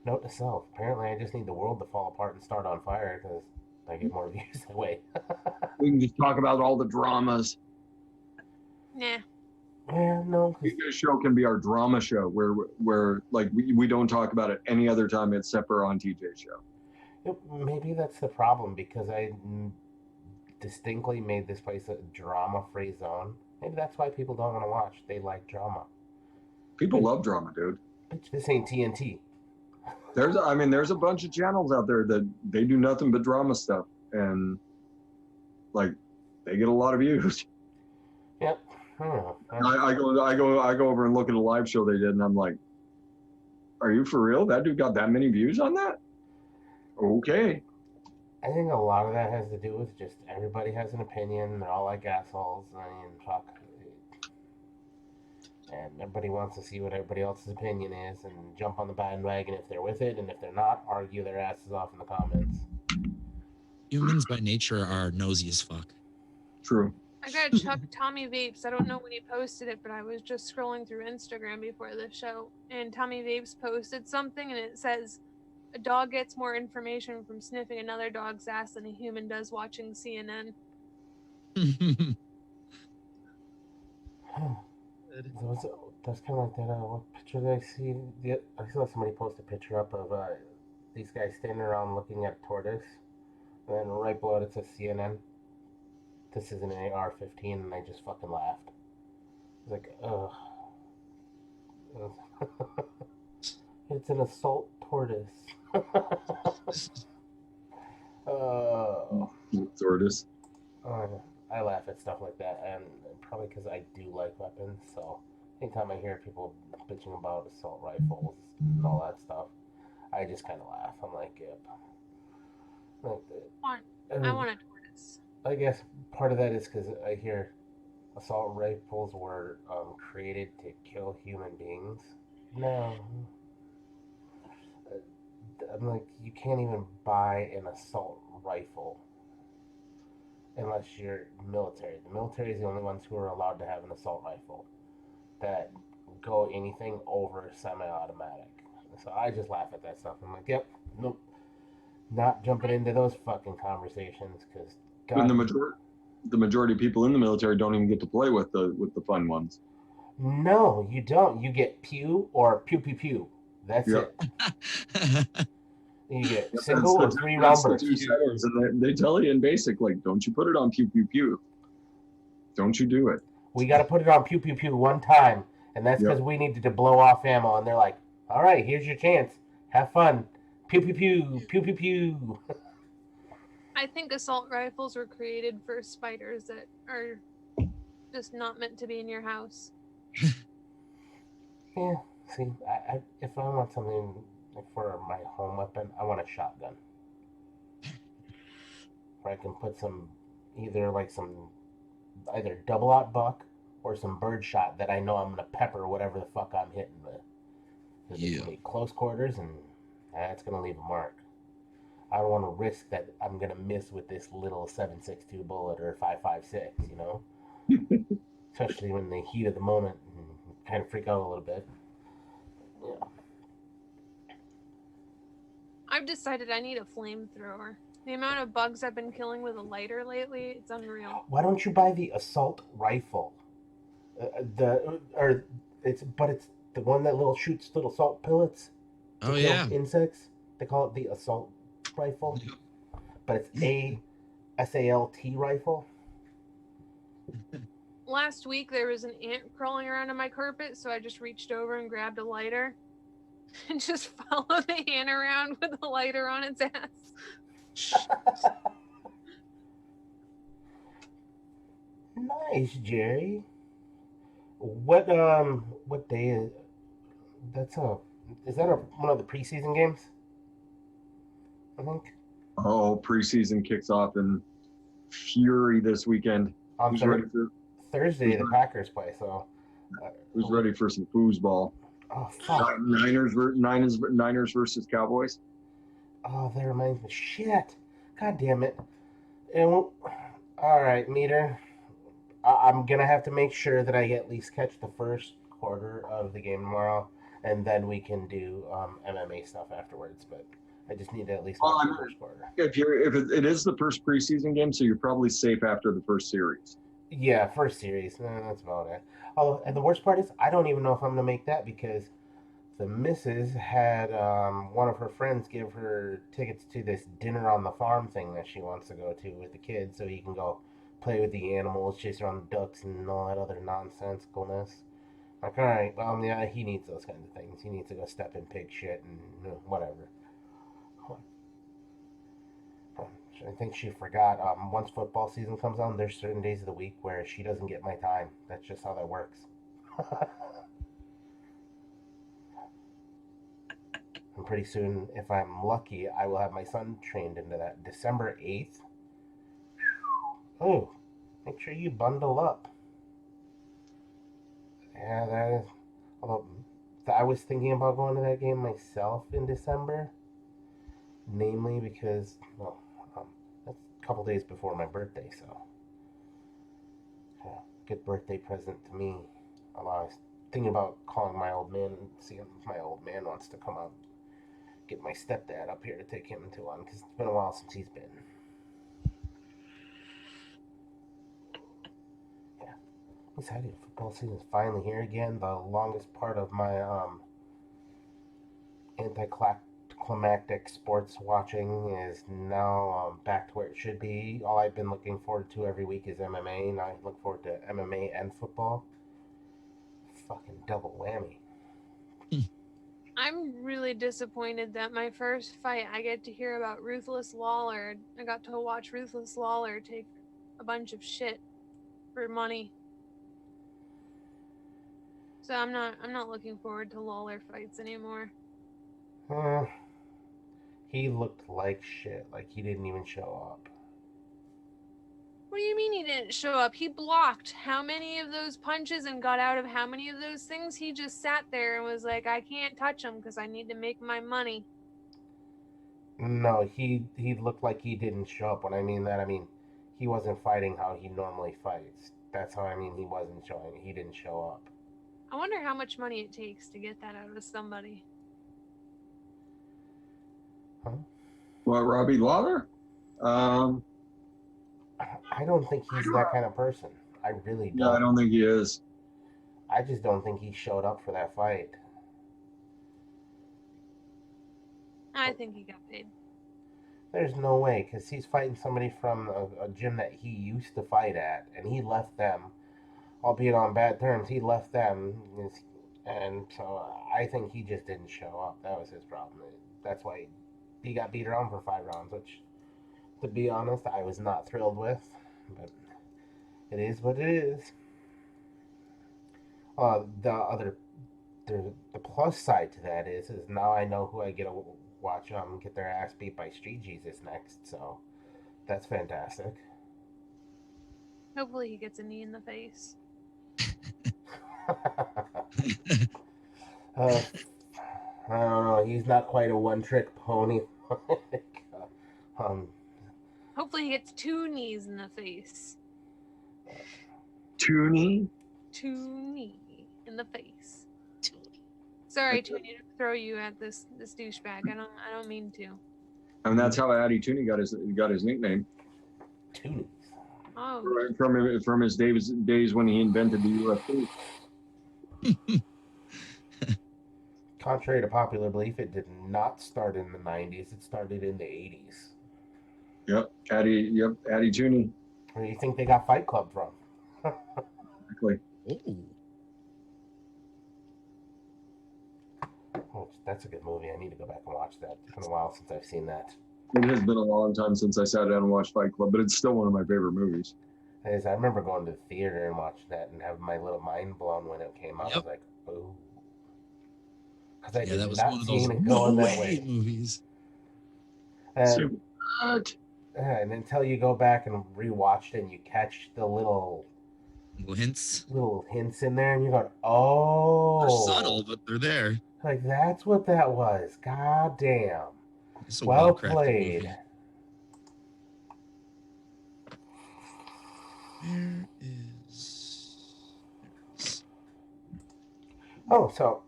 Note to self. Apparently, I just need the world to fall apart and start on fire because I get more views that way. We can just talk about all the dramas. Nah. Yeah, no. This show can be our drama show where like we don't talk about it any other time except for on TJ's show. Maybe that's the problem because I distinctly made this place a drama-free zone. Maybe that's why people don't want to watch. They like drama. People love drama, dude. Bitch, this ain't TNT. There's a bunch of channels out there that they do nothing but drama stuff, and like they get a lot of views. Yep. I go over and look at a live show they did, and I'm like, are you for real? That dude got that many views on that? Okay. I think a lot of that has to do with just everybody has an opinion. They're all like assholes. I mean, fuck. And everybody wants to see what everybody else's opinion is and jump on the bandwagon if they're with it, and if they're not, argue their asses off in the comments. Humans by nature are nosy as fuck. True. I got Chuck Tommy Vapes. I don't know when he posted it, but I was just scrolling through Instagram before the show, and Tommy Vapes posted something, and it says, a dog gets more information from sniffing another dog's ass than a human does watching CNN. That's kind of like that. What picture did I see? I saw somebody post a picture up of these guys standing around looking at a tortoise, and then right below it says CNN. This is an AR-15, and I just fucking laughed. I was like, ugh. It's an assault tortoise. Tortoise. I laugh at stuff like that, and probably because I do like weapons, so anytime I hear people bitching about assault rifles and all that stuff, I just kind of laugh. I'm like, yep. I want a tortoise. I guess part of that is because I hear assault rifles were created to kill human beings. No. I'm like, you can't even buy an assault rifle unless you're military. The military is the only ones who are allowed to have an assault rifle that go anything over semi-automatic. So I just laugh at that stuff. I'm like, yep, nope, not jumping into those fucking conversations because the majority of people in the military don't even get to play with the fun ones. No, you don't. You get pew or pew pew pew. That's it. You get single or 3 round bursts. And they tell you in basic, like, don't you put it on pew pew pew. Don't you do it. We got to put it on pew pew pew one time, and that's because we needed to blow off ammo. And they're like, all right, here's your chance. Have fun. Pew pew pew, pew pew pew. I think assault rifles were created for spiders that are just not meant to be in your house. Yeah, see, if I want something for my home weapon, I want a shotgun. Where I can put either double-aught buck or some birdshot that I know I'm going to pepper whatever the fuck I'm hitting with. It's going to be close quarters, and that's going to leave a mark. I don't want to risk that I'm going to miss with this little 7.62 bullet or 5.56, you know? Especially when the heat of the moment kind of freak out a little bit. Yeah. I've decided I need a flamethrower. The amount of bugs I've been killing with a lighter lately, it's unreal. Why don't you buy the assault rifle? It's the one that shoots little salt pellets. Oh yeah. Insects. They call it the assault rifle, but it's SALT rifle. Last week there was an ant crawling around on my carpet, so I just reached over and grabbed a lighter and just followed the ant around with a lighter on its ass. Nice, Jerry. What day is that's a is that one of the preseason games? I think Oh, preseason kicks off in fury this weekend. on Who's ready for Thursday the Packers play. So Who's ready for some foosball? oh fuck. Niners versus Cowboys. Oh, that reminds me. Shit. God damn it. All right, Meter. I'm gonna have to make sure that I at least catch the first quarter of the game tomorrow, and then we can do MMA stuff afterwards. But I just need to at least watch the first quarter. If it is the first preseason game, so you're probably safe after the first series. Yeah, first series. That's about it. Oh, and the worst part is I don't even know if I'm gonna make that because the missus had one of her friends give her tickets to this dinner on the farm thing that she wants to go to with the kids, so he can go play with the animals, chase around the ducks, and all that other nonsensicalness. Like, all right, well, yeah, he needs those kinds of things. He needs to go step in pig shit and whatever. I think she forgot. Once football season comes on, there's certain days of the week where she doesn't get my time. That's just how that works. And pretty soon, if I'm lucky, I will have my son trained into that. December 8th. Oh, make sure you bundle up. Yeah, that is. Although I was thinking about going to that game myself in December, namely because that's a couple days before my birthday, so good birthday present to me. I was thinking about calling my old man and seeing if my old man wants to come out, get my stepdad up here to take him to one because it's been a while since he's been. Excited. Football season is finally here again. The longest part of my anticlimactic sports watching is now back to where it should be. All I've been looking forward to every week is MMA, and I look forward to MMA and football. Fucking double whammy. I'm really disappointed that my first fight I get to hear about Ruthless Lawler. I got to watch Ruthless Lawler take a bunch of shit for money. So I'm not looking forward to Lawler fights anymore. He looked like shit. Like he didn't even show up. What do you mean he didn't show up? He blocked how many of those punches and got out of how many of those things? He just sat there and was like, I can't touch him because I need to make my money. No, he looked like he didn't show up. When I mean that, I mean he wasn't fighting how he normally fights. That's how I mean he wasn't showing. He didn't show up. I wonder how much money it takes to get that out of somebody. Huh? What, Robbie Lawler? I don't think he's that kind of person. I really don't. Yeah, I don't think he is. I just don't think he showed up for that fight. I think he got paid. There's no way, because he's fighting somebody from a gym that he used to fight at, and he left them, albeit on bad terms. He left them, and so I think he just didn't show up. That was his problem. That's why he got beat around for 5 rounds, which, to be honest, I was not thrilled with. But it is what it is. The plus side to that is now I know who I get to watch get their ass beat by Street Jesus next. So that's fantastic. Hopefully he gets a knee in the face. I don't know. He's not quite a one-trick pony. Hopefully he gets 2 knees in the face. 2 knee? 2 knee in the face. Sorry, Toonie, to throw you at this douchebag. I don't mean to. And that's how Addy Tooney got his nickname. Toonies. Oh. From his days when he invented the UFC. Contrary to popular belief, it did not start in the 90s. It started in the 80s. Yep, Addy Tooney. Where do you think they got Fight Club from? Exactly. Ooh. Oh, that's a good movie. I need to go back and watch that. It's been a while since I've seen that. It has been a long time since I sat down and watched Fight Club, but it's still one of my favorite movies. I remember going to the theater and watching that and having my little mind blown when it came out. Yep. I was like, oh. Because I Yeah, did that was not one of see those it no going that way way. movies. And, What? and until you go back and rewatch it and you catch the little Hints. hints in there and you go, oh. They're subtle, but they're there. Like, that's what that was. God damn. It's a Well well-crafted played. movie. There is. Oh, so,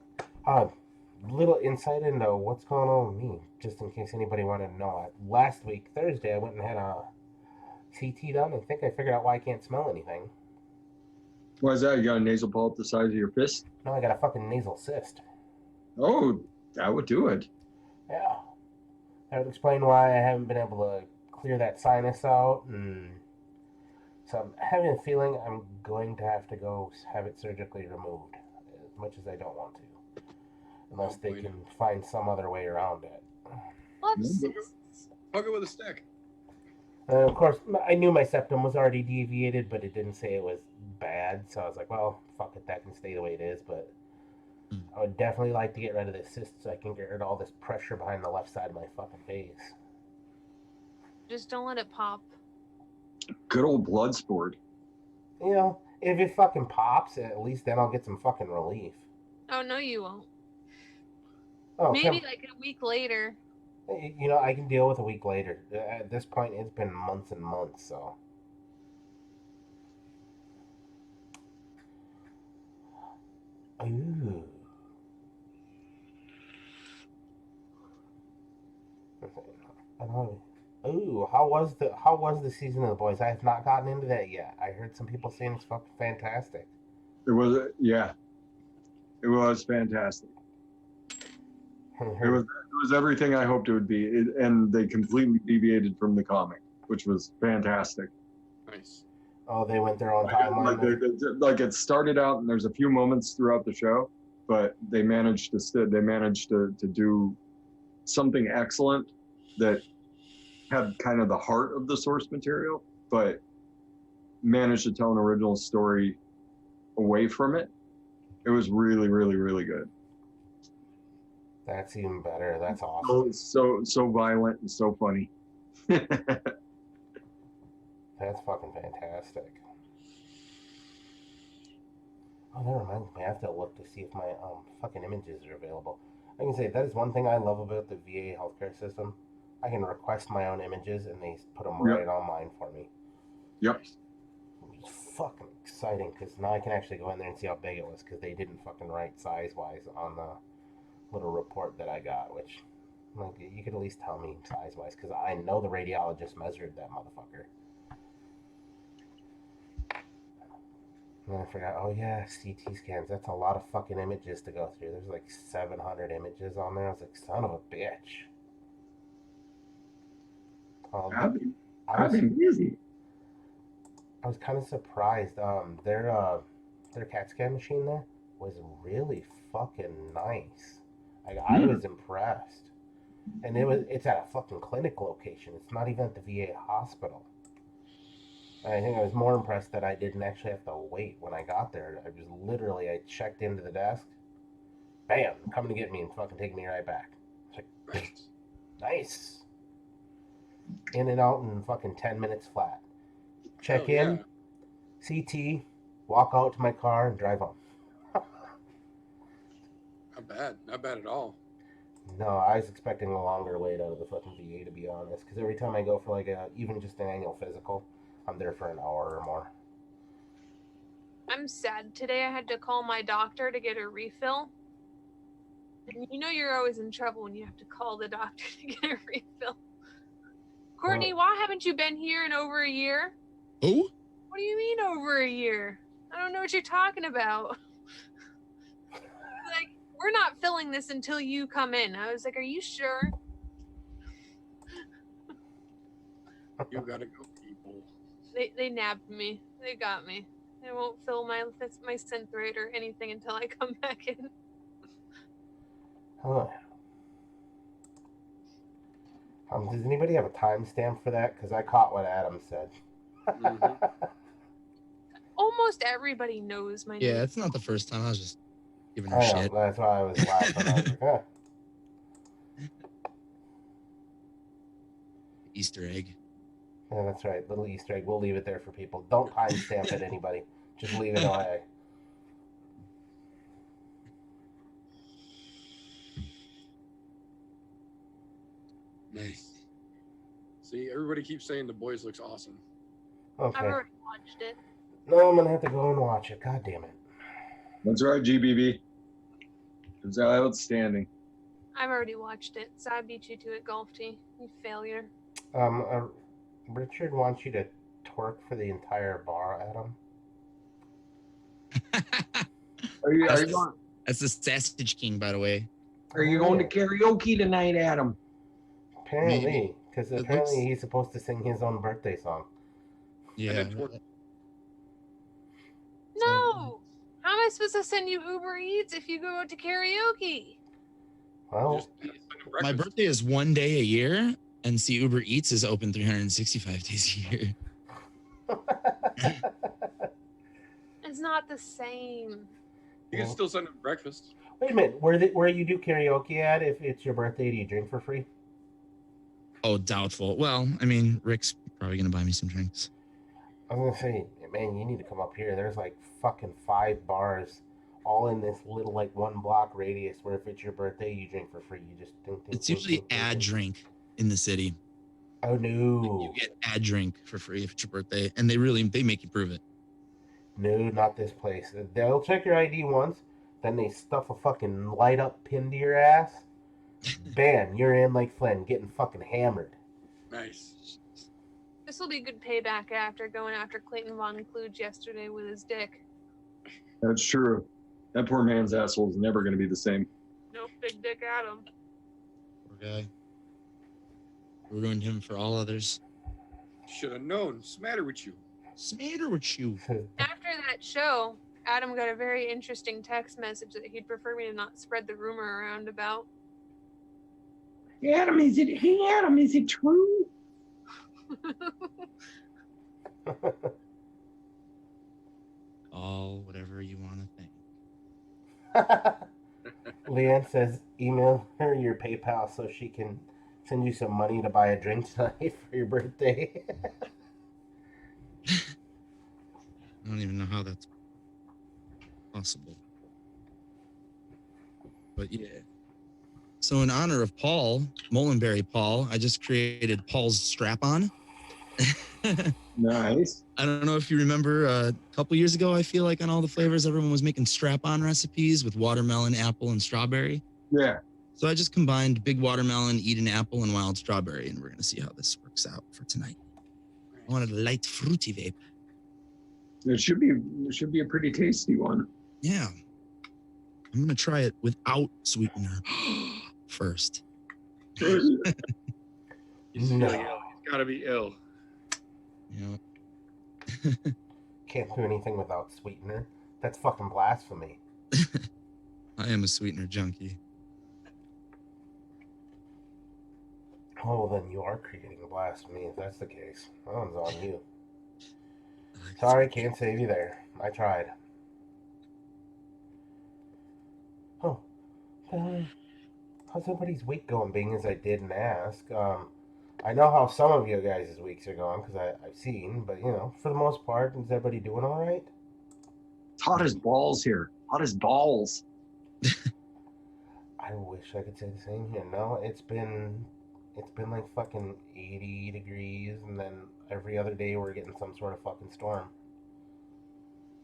little insight into what's going on with me, just in case anybody wanted to know. Last week, Thursday, I went and had a CT done. I think I figured out why I can't smell anything. Why is that? You got a nasal polyp the size of your fist? No, I got a fucking nasal cyst. Oh, that would do it. Yeah. That would explain why I haven't been able to clear that sinus out, and so I'm having a feeling I'm going to have to go have it surgically removed, as much as I don't want to, unless they can find some other way around it. Love cysts. Poke it with a stick. Of course, I knew my septum was already deviated, but it didn't say it was bad, so I was like, well, fuck it, that can stay the way it is, but I would definitely like to get rid of this cyst so I can get rid of all this pressure behind the left side of my fucking face. Just don't let it pop. Good old blood sport. You know, if it fucking pops, at least then I'll get some fucking relief. Oh, no, you won't. Oh, Maybe like a week later. You know, I can deal with a week later. At this point, it's been months and months, so. Ooh. Ooh, how was the season of The Boys? I have not gotten into that yet. I heard some people saying it's fucking fantastic. It was, yeah. It was fantastic. It was everything I hoped it would be, and they completely deviated from the comic, which was fantastic. Nice. Oh, they went their own timeline. Like it started out, and there's a few moments throughout the show, but they managed to do something excellent that had kind of the heart of the source material, but managed to tell an original story away from it. It was really, really, really good. That's even better. That's awesome. So violent and so funny. That's fucking fantastic. Oh, that reminds me. I have to look to see if my fucking images are available. I can say that is one thing I love about the VA healthcare system. I can request my own images and they put them right online for me. Yep. It's fucking exciting because now I can actually go in there and see how big it was because they didn't fucking write size-wise on the little report that I got, which, like, you could at least tell me size-wise because I know the radiologist measured that motherfucker. And then I forgot, oh yeah, CT scans. That's a lot of fucking images to go through. There's like 700 images on there. I was like, son of a bitch. I've been busy. I was kind of surprised. Their CAT scan machine there was really fucking nice. Like, I was impressed. And it's at a fucking clinic location. It's not even at the VA hospital. I think I was more impressed that I didn't actually have to wait when I got there. I checked into the desk, bam, coming to get me and fucking take me right back. It's like, nice. In and out in fucking 10 minutes flat. Check in, CT, walk out to my car and drive home. Not bad at all. No, I was expecting a longer wait out of the fucking VA, to be honest. Because every time I go for even just an annual physical, I'm there for an hour or more. I'm sad. Today I had to call my doctor to get a refill. And you know you're always in trouble when you have to call the doctor to get a refill. Courtney, why haven't you been here in over a year? Who? What do you mean over a year? I don't know what you're talking about. Like, we're not filling this until you come in. I was like, are you sure? You gotta go, people. They nabbed me. They got me. They won't fill my synth rate or anything until I come back in. Huh. Does anybody have a timestamp for that? Because I caught what Adam said. Mhm. Almost everybody knows my name. Yeah, it's not the first time. I was just giving her I know, shit. that's why I was laughing. I was like, huh. Easter egg. Yeah, that's right. Little Easter egg. We'll leave it there for people. Don't timestamp it, anybody. Just leave it away. Nice. See, everybody keeps saying the boys looks awesome. I've Okay. already watched it. No, I'm gonna have to go and watch it. God damn it. That's right, GBB. It's outstanding. I've already watched it, so I beat you to it, Golf T. You failure. Richard wants you to twerk for the entire bar, Adam. Are you That's, going? that's the Sausage King, by the way. Are you going to karaoke tonight, Adam? Apparently, because It apparently looks- he's supposed to sing his own birthday song. Yeah. then twerk. No! How am I supposed to send you Uber Eats if you go to karaoke? Well, Just My birthday is one day a year, and see, Uber Eats is open 365 days a year. It's not the same. You can still send them breakfast. wait a minute. Where you do karaoke at? If it's your birthday, do you drink for free? Oh, doubtful. Well, I mean, Rick's probably gonna buy me some drinks. I was gonna say, man, you need to come up here. There's like fucking 5 bars, all in this little like 1 block radius. Where if it's your birthday, you drink for free. You just think. It's usually ad drink in the city. Oh no! You get ad drink for free if it's your birthday, and they make you prove it. No, not this place. They'll check your ID once, then they stuff a fucking light up pin to your ass. Bam, you're in like Flynn, getting fucking hammered. Nice. This will be good payback after going after Clayton Von Kluge yesterday with his dick. That's true. That poor man's asshole is never going to be the same. Nope, big dick Adam. Poor guy. Ruined him for all others. Should have known. What's the matter with you? What's the matter with you? After that show, Adam got a very interesting text message that he'd prefer me to not spread the rumor around about. Adam, is it true? All whatever you want to think. Leanne says, email her your PayPal so she can send you some money to buy a drink tonight for your birthday. I don't even know how that's possible. But yeah. So in honor of Paul, Molenberry Paul, I just created Paul's strap-on. Nice. I don't know if you remember a couple years ago, I feel like on all the flavors, everyone was making strap-on recipes with watermelon, apple, and strawberry. Yeah. So I just combined big watermelon, Eden apple, and wild strawberry, and we're going to see how this works out for tonight. I wanted a light fruity vape. It should be a pretty tasty one. Yeah. I'm going to try it without sweetener first. He's No. feeling ill. He's got to be ill. You know, Can't do anything without sweetener. That's fucking blasphemy. I am a sweetener junkie. Oh, well, then you are creating a blasphemy if that's the case. That one's on you. Sorry, can't save you there. I tried. Oh. How's everybody's week going, being as I didn't ask? I know how some of you guys' weeks are going because I've seen, but, you know, for the most part, is everybody doing all right? It's hot as balls here. Hot as balls. I wish I could say the same here. No, it's been like fucking 80 degrees, and then every other day we're getting some sort of fucking storm.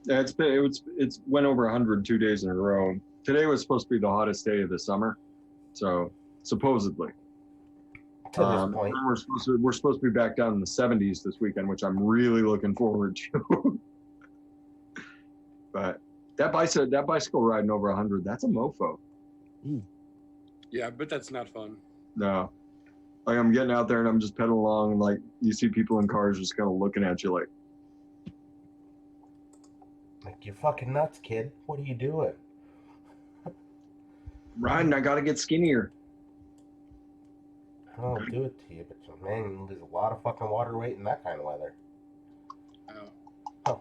Yeah, it's went over 100 2 days in a row. Today was supposed to be the hottest day of the summer, so supposedly. To this point, We're supposed to be back down in the 70s this weekend, which I'm really looking forward to. But that bicycle riding over 100, that's a mofo. Ooh. Yeah, but that's not fun. No. Like I'm getting out there and I'm just pedaling along and like you see people in cars just kind of looking at you like you're fucking nuts, kid. What are you doing? Ryan, I gotta get skinnier. I'll do it to you, but man, you lose a lot of fucking water weight in that kind of weather. Oh.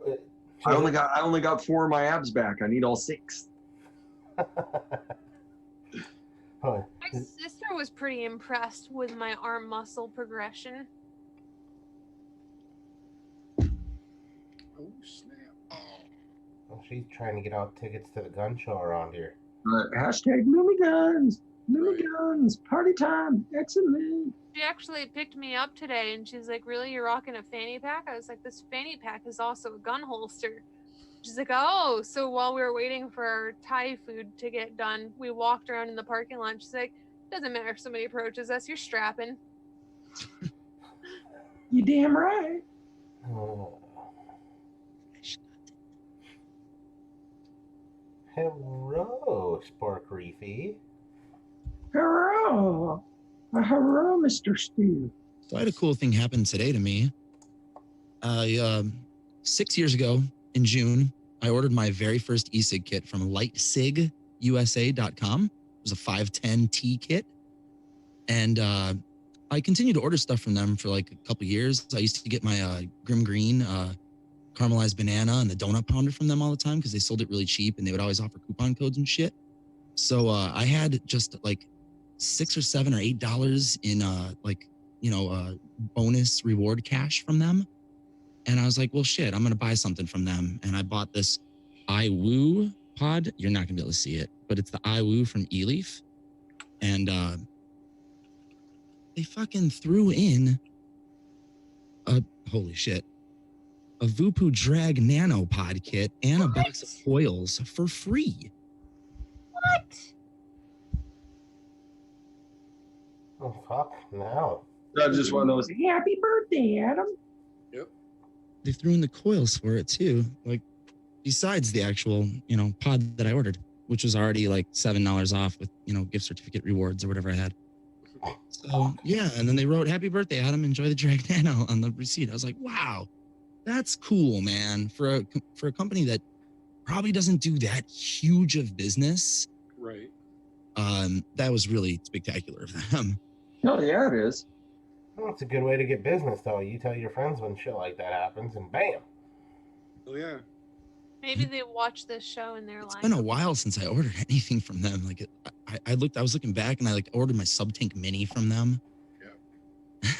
Uh, I only got 4 of my abs back. I need all 6. Oh, My sister was pretty impressed with my arm muscle progression. Oh snap! well, she's trying to get out tickets to the gun show around here. Hashtag Loomy Guns. Loomy Guns. Party time. Excellent. She actually picked me up today and she's like, really, you're rocking a fanny pack? I was like, this fanny pack is also a gun holster. She's like, oh, so while we were waiting for our Thai food to get done, we walked around in the parking lot. She's like, doesn't matter if somebody approaches us, you're strapping. You damn right. Oh. Hello, Spark Reefy. Hello. Hello, Mr. Steve. So I had a cool thing happen today to me. 6 years ago in June, I ordered my very first e-cig kit from lightsigusa.com. It was a 510T kit. And I continued to order stuff from them for like a couple years. I used to get my Grim Green caramelized banana and the donut pounder from them all the time because they sold it really cheap and they would always offer coupon codes and shit. So I had just like $6 or $7 or $8 in bonus reward cash from them. And I was like, well, shit, I'm going to buy something from them. And I bought this iWoo pod. You're not going to be able to see it, but it's the iWoo from eLeaf. And they fucking threw in holy shit, a Vupu Drag Nano pod kit and a box of foils for free. What? Oh, fuck, no. That's just one of those. Happy birthday, Adam. They threw in the coils for it too. Like besides the actual, pod that I ordered, which was already like $7 off with, gift certificate rewards or whatever I had. So yeah, and then they wrote "Happy birthday, Adam. Enjoy the Drag Nano" on the receipt. I was like, wow, that's cool, man. For a company that probably doesn't do that huge of business. Right. That was really spectacular of them. Oh yeah, it is. Well, it's a good way to get business, though. You tell your friends when shit like that happens, and bam. Oh yeah. Maybe they watch this show and they're It's like, been a while since I ordered anything from them. Like I was looking back and I ordered my Subtank Mini from them. Yeah.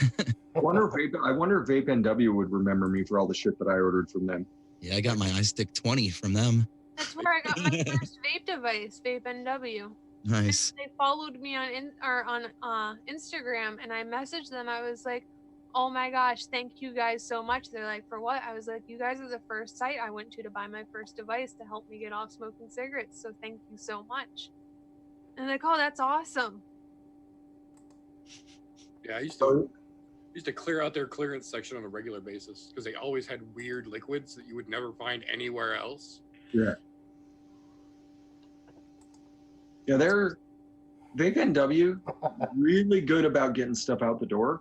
I wonder if Vape NW would remember me for all the shit that I ordered from them. Yeah, I got my iStick 20 from them. that's where I got my first vape device, Vape NW. Nice. They followed me on Instagram, and I messaged them. I was like, "Oh my gosh, thank you guys so much." They're like, "For what?" I was like, "You guys are the first site I went to buy my first device to help me get off smoking cigarettes. So thank you so much." And they're like, "Oh, that's awesome." Yeah, I used to clear out their clearance section on a regular basis because they always had weird liquids that you would never find anywhere else. Yeah. Yeah, they're Vape NW really good about getting stuff out the door.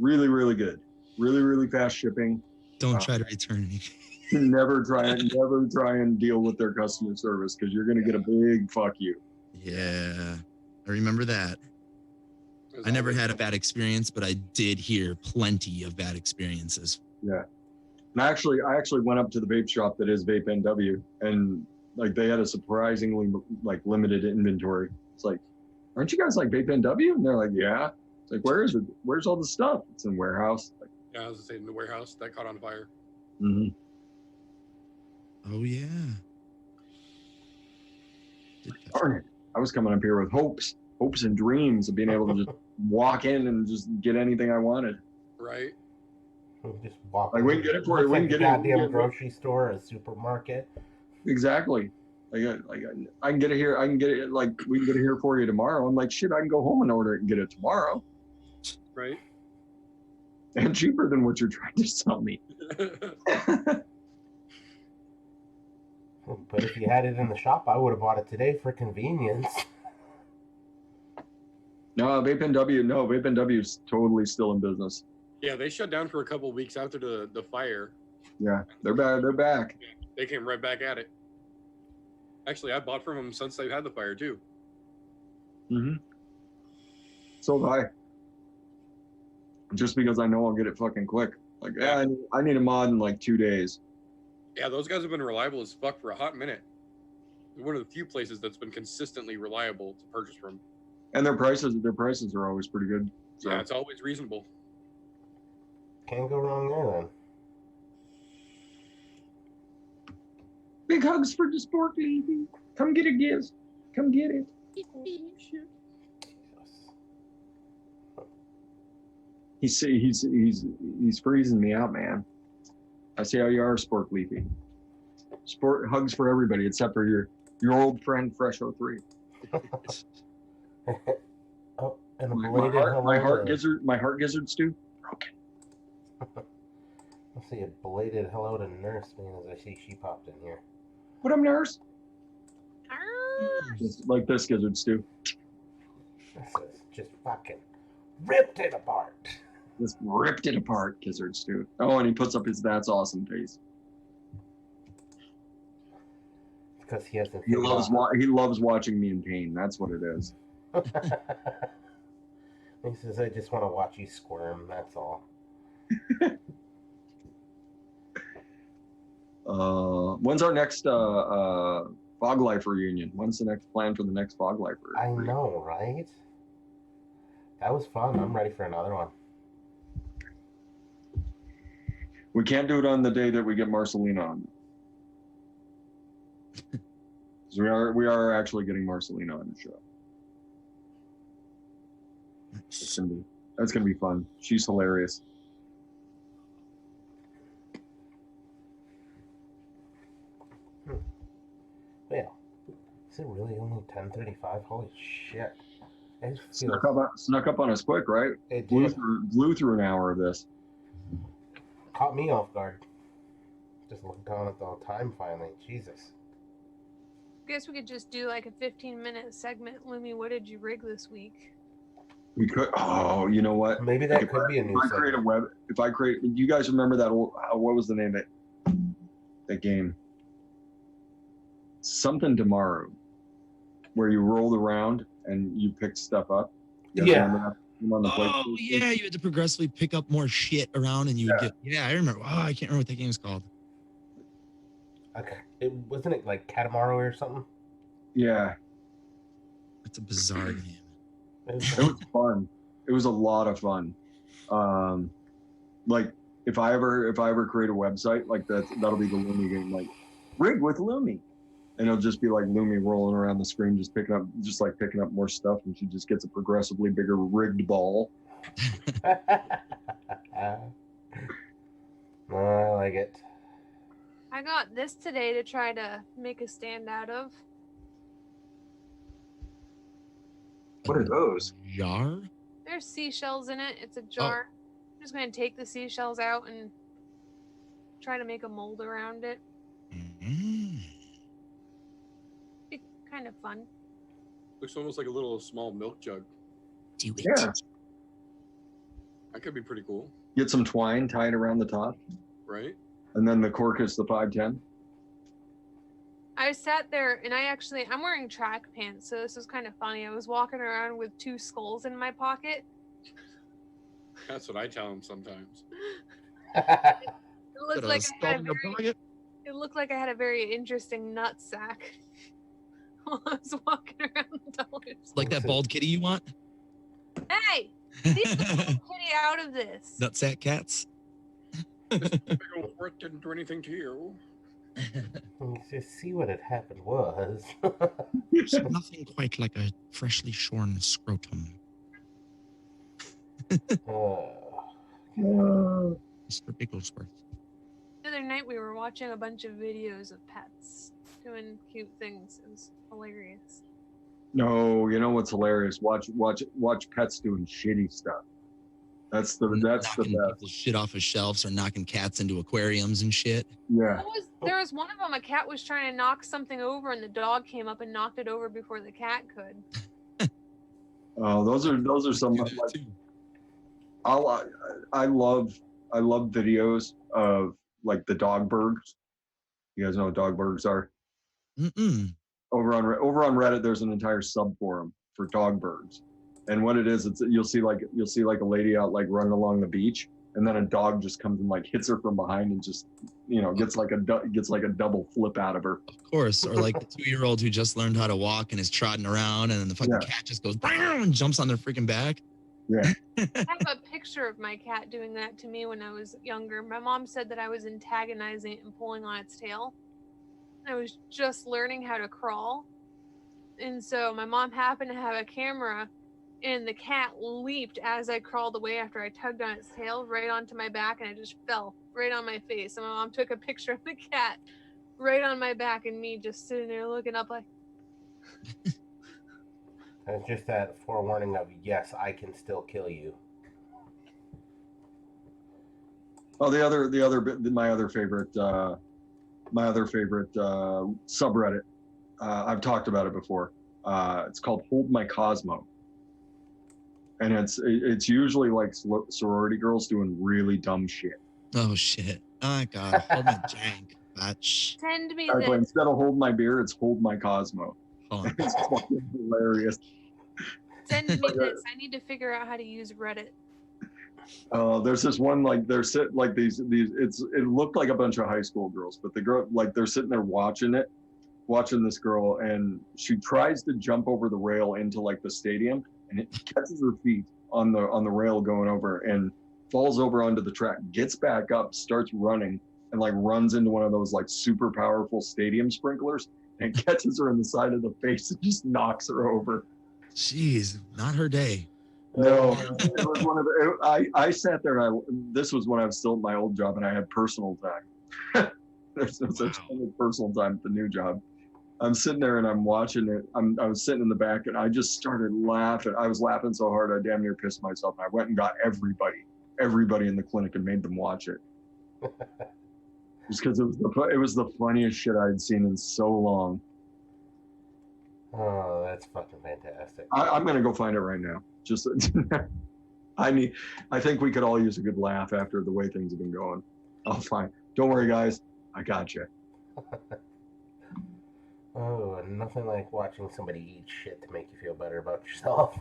Really, really good. Really, really fast shipping. Don't try to return anything. Never try and deal with their customer service because you're gonna get a big fuck you. Yeah, I remember that. I never had a bad experience, but I did hear plenty of bad experiences. Yeah. And I actually went up to the vape shop that is Vape NW, and like they had a surprisingly like limited inventory. It's like, aren't you guys like Vape NW? And they're like, yeah. It's like, where is it? Where's all the stuff? It's in warehouse. Like, Yeah, I was gonna say in the warehouse that caught on fire. mm-hmm. Oh yeah. Darn it. I was coming up here with hopes and dreams of being able to just walk in and just get anything I wanted. Right. Just walk. Like, we can get it for you. We can get it. Goddamn grocery store, a supermarket. Exactly. I can get it here. I can get it, like, we can get it here for you tomorrow. I'm like, shit, I can go home and order it and get it tomorrow. Right. And cheaper than what you're trying to sell me. But if you had it in the shop, I would have bought it today for convenience. No, Vape NW is totally still in business. Yeah, they shut down for a couple of weeks after the fire. Yeah, they're back. They're back. They came right back at it. Actually, I bought from them since they've had the fire too. Mm-hmm. So have I. Just because I know I'll get it fucking quick. Like, yeah, I need a mod in like 2 days. Yeah, those guys have been reliable as fuck for a hot minute. They're one of the few places that's been consistently reliable to purchase from. And their prices are always pretty good. So. Yeah, it's always reasonable. Can't go wrong there then. Big hugs for the sport baby. Come get a gift. Come get it. He's freezing me out, man. I see how you are, Sport Leafy. Sport hugs for everybody except for your old friend Fresh 03. Oh, and a My belated heart gizzard stew broken. Let's see a belated hello to Nurse, man, as I see she popped in here. What up, Nurse? Arr! Just like this gizzard stew. This is just fucking ripped it apart. Just ripped it apart, gizzard stew. Oh, and he puts up his that's awesome face. Because he hasn't. He loves watching me in pain. That's what it is. He says, "I just want to watch you squirm. That's all." When's our next Fog Life reunion? When's the next plan for the next Fog Life reunion? I know, right? That was fun. I'm ready for another one. We can't do it on the day that we get Marcelina on. So we are actually getting Marcelina on the show. That's gonna be fun. She's hilarious. Well, is it really only 10:35? Holy shit! It Snuck up on us quick, right? It Blew through an hour of this. Caught me off guard. Just looked down at the time finally. Jesus. Guess we could just do like a 15-minute segment. Lumi, what did you rig this week? We could. Oh, you know what? Maybe that could be a new segment. If I create, you guys remember that old? What was the name of that game? Something Tomorrow, where you rolled around and you picked stuff up. Yeah. Oh yeah, you had to progressively pick up more shit around, and you would get. Yeah, I remember. Oh, I can't remember what that game is called. Okay, wasn't it like Katamari or something? Yeah, It's a bizarre game. it was fun. It was a lot of fun. Like if I ever create a website like that, that'll be the Lumi game, like Rig with Lumi, and it'll just be like Lumi rolling around the screen, just picking up more stuff, and she just gets a progressively bigger rigged ball. I like it. I got this today to try to make a stand out of. What are those? Jar? There's seashells in it. It's a jar. I'm just going to take the seashells out and try to make a mold around it. Mm-hmm. Be kind of fun. Looks almost like a little small milk jug. Do it. Yeah. That could be pretty cool, Get some twine, tie it around the top, right? and then the cork is the 510. I sat there and I'm wearing track pants, so this was kind of funny. I was walking around with 2 skulls in my pocket. That's what I tell them sometimes. It looked Got a like skull in your pocket? it looked like I had a very interesting nut sack while I was walking around the dollars. Like that bald kitty you want? Hey, leave the bald kitty out of this. Nutsack cats? Big old work didn't do anything to you. Just see what had happened was. There's nothing quite like a freshly shorn scrotum. Mr. Bigglesworth. The other night we were watching a bunch of videos of pets doing cute things. It was hilarious. No, you know what's hilarious? Watch pets doing shitty stuff. That's the Knocking best. people's shit off of shelves or knocking cats into aquariums and shit. Yeah. There was one of them, a cat was trying to knock something over and the dog came up and knocked it over before the cat could. Oh, those are some. Do that too. I love videos of like the dog bergs. You guys know what dog bergs are? Mm-mm. Over on Reddit, there's an entire subforum for dog bergs, And what it is, you'll see like a lady out like running along the beach, and then a dog just comes and like hits her from behind and just gets like a double flip out of her. Of course, or like the 2-year-old who just learned how to walk and is trotting around, and then the fucking cat just goes and jumps on their freaking back. Yeah. I have a picture of my cat doing that to me when I was younger. My mom said that I was antagonizing it and pulling on its tail. I was just learning how to crawl. And so my mom happened to have a camera, and the cat leaped as I crawled away after I tugged on its tail right onto my back, and I just fell right on my face. And my mom took a picture of the cat right on my back and me just sitting there looking up like... It's just that forewarning of, yes, I can still kill you. Oh, my other favorite subreddit. I've talked about it before. It's called Hold My Cosmo, and it's usually like sorority girls doing really dumb shit. Oh shit! Oh god! Hold my jank, bitch. Send me Exactly. this. Instead of Hold My Beer, it's Hold My Cosmo. It's fucking hilarious. Send me this. I need to figure out how to use Reddit. There's this one like they're sit like these it looked like a bunch of high school girls, but the girl like they're sitting there watching this girl, and she tries to jump over the rail into like the stadium, and it catches her feet on the rail going over and falls over onto the track, gets back up, starts running, and like runs into one of those like super powerful stadium sprinklers and catches her in the side of the face and just knocks her over. Jeez, not her day. No, it was one of the, I sat there and this was when I was still at my old job and I had personal time. There's no such thing as personal time at the new job. I'm sitting there and I'm watching it. I was sitting in the back and I just started laughing. I was laughing so hard I damn near pissed myself. I went and got everybody in the clinic and made them watch it. Just because it was the funniest shit I had seen in so long. Oh, that's fucking fantastic. I'm gonna go find it right now. Just I think we could all use a good laugh after the way things have been going. I'll find. Don't worry, guys. I got you. Oh, and nothing like watching somebody eat shit to make you feel better about yourself.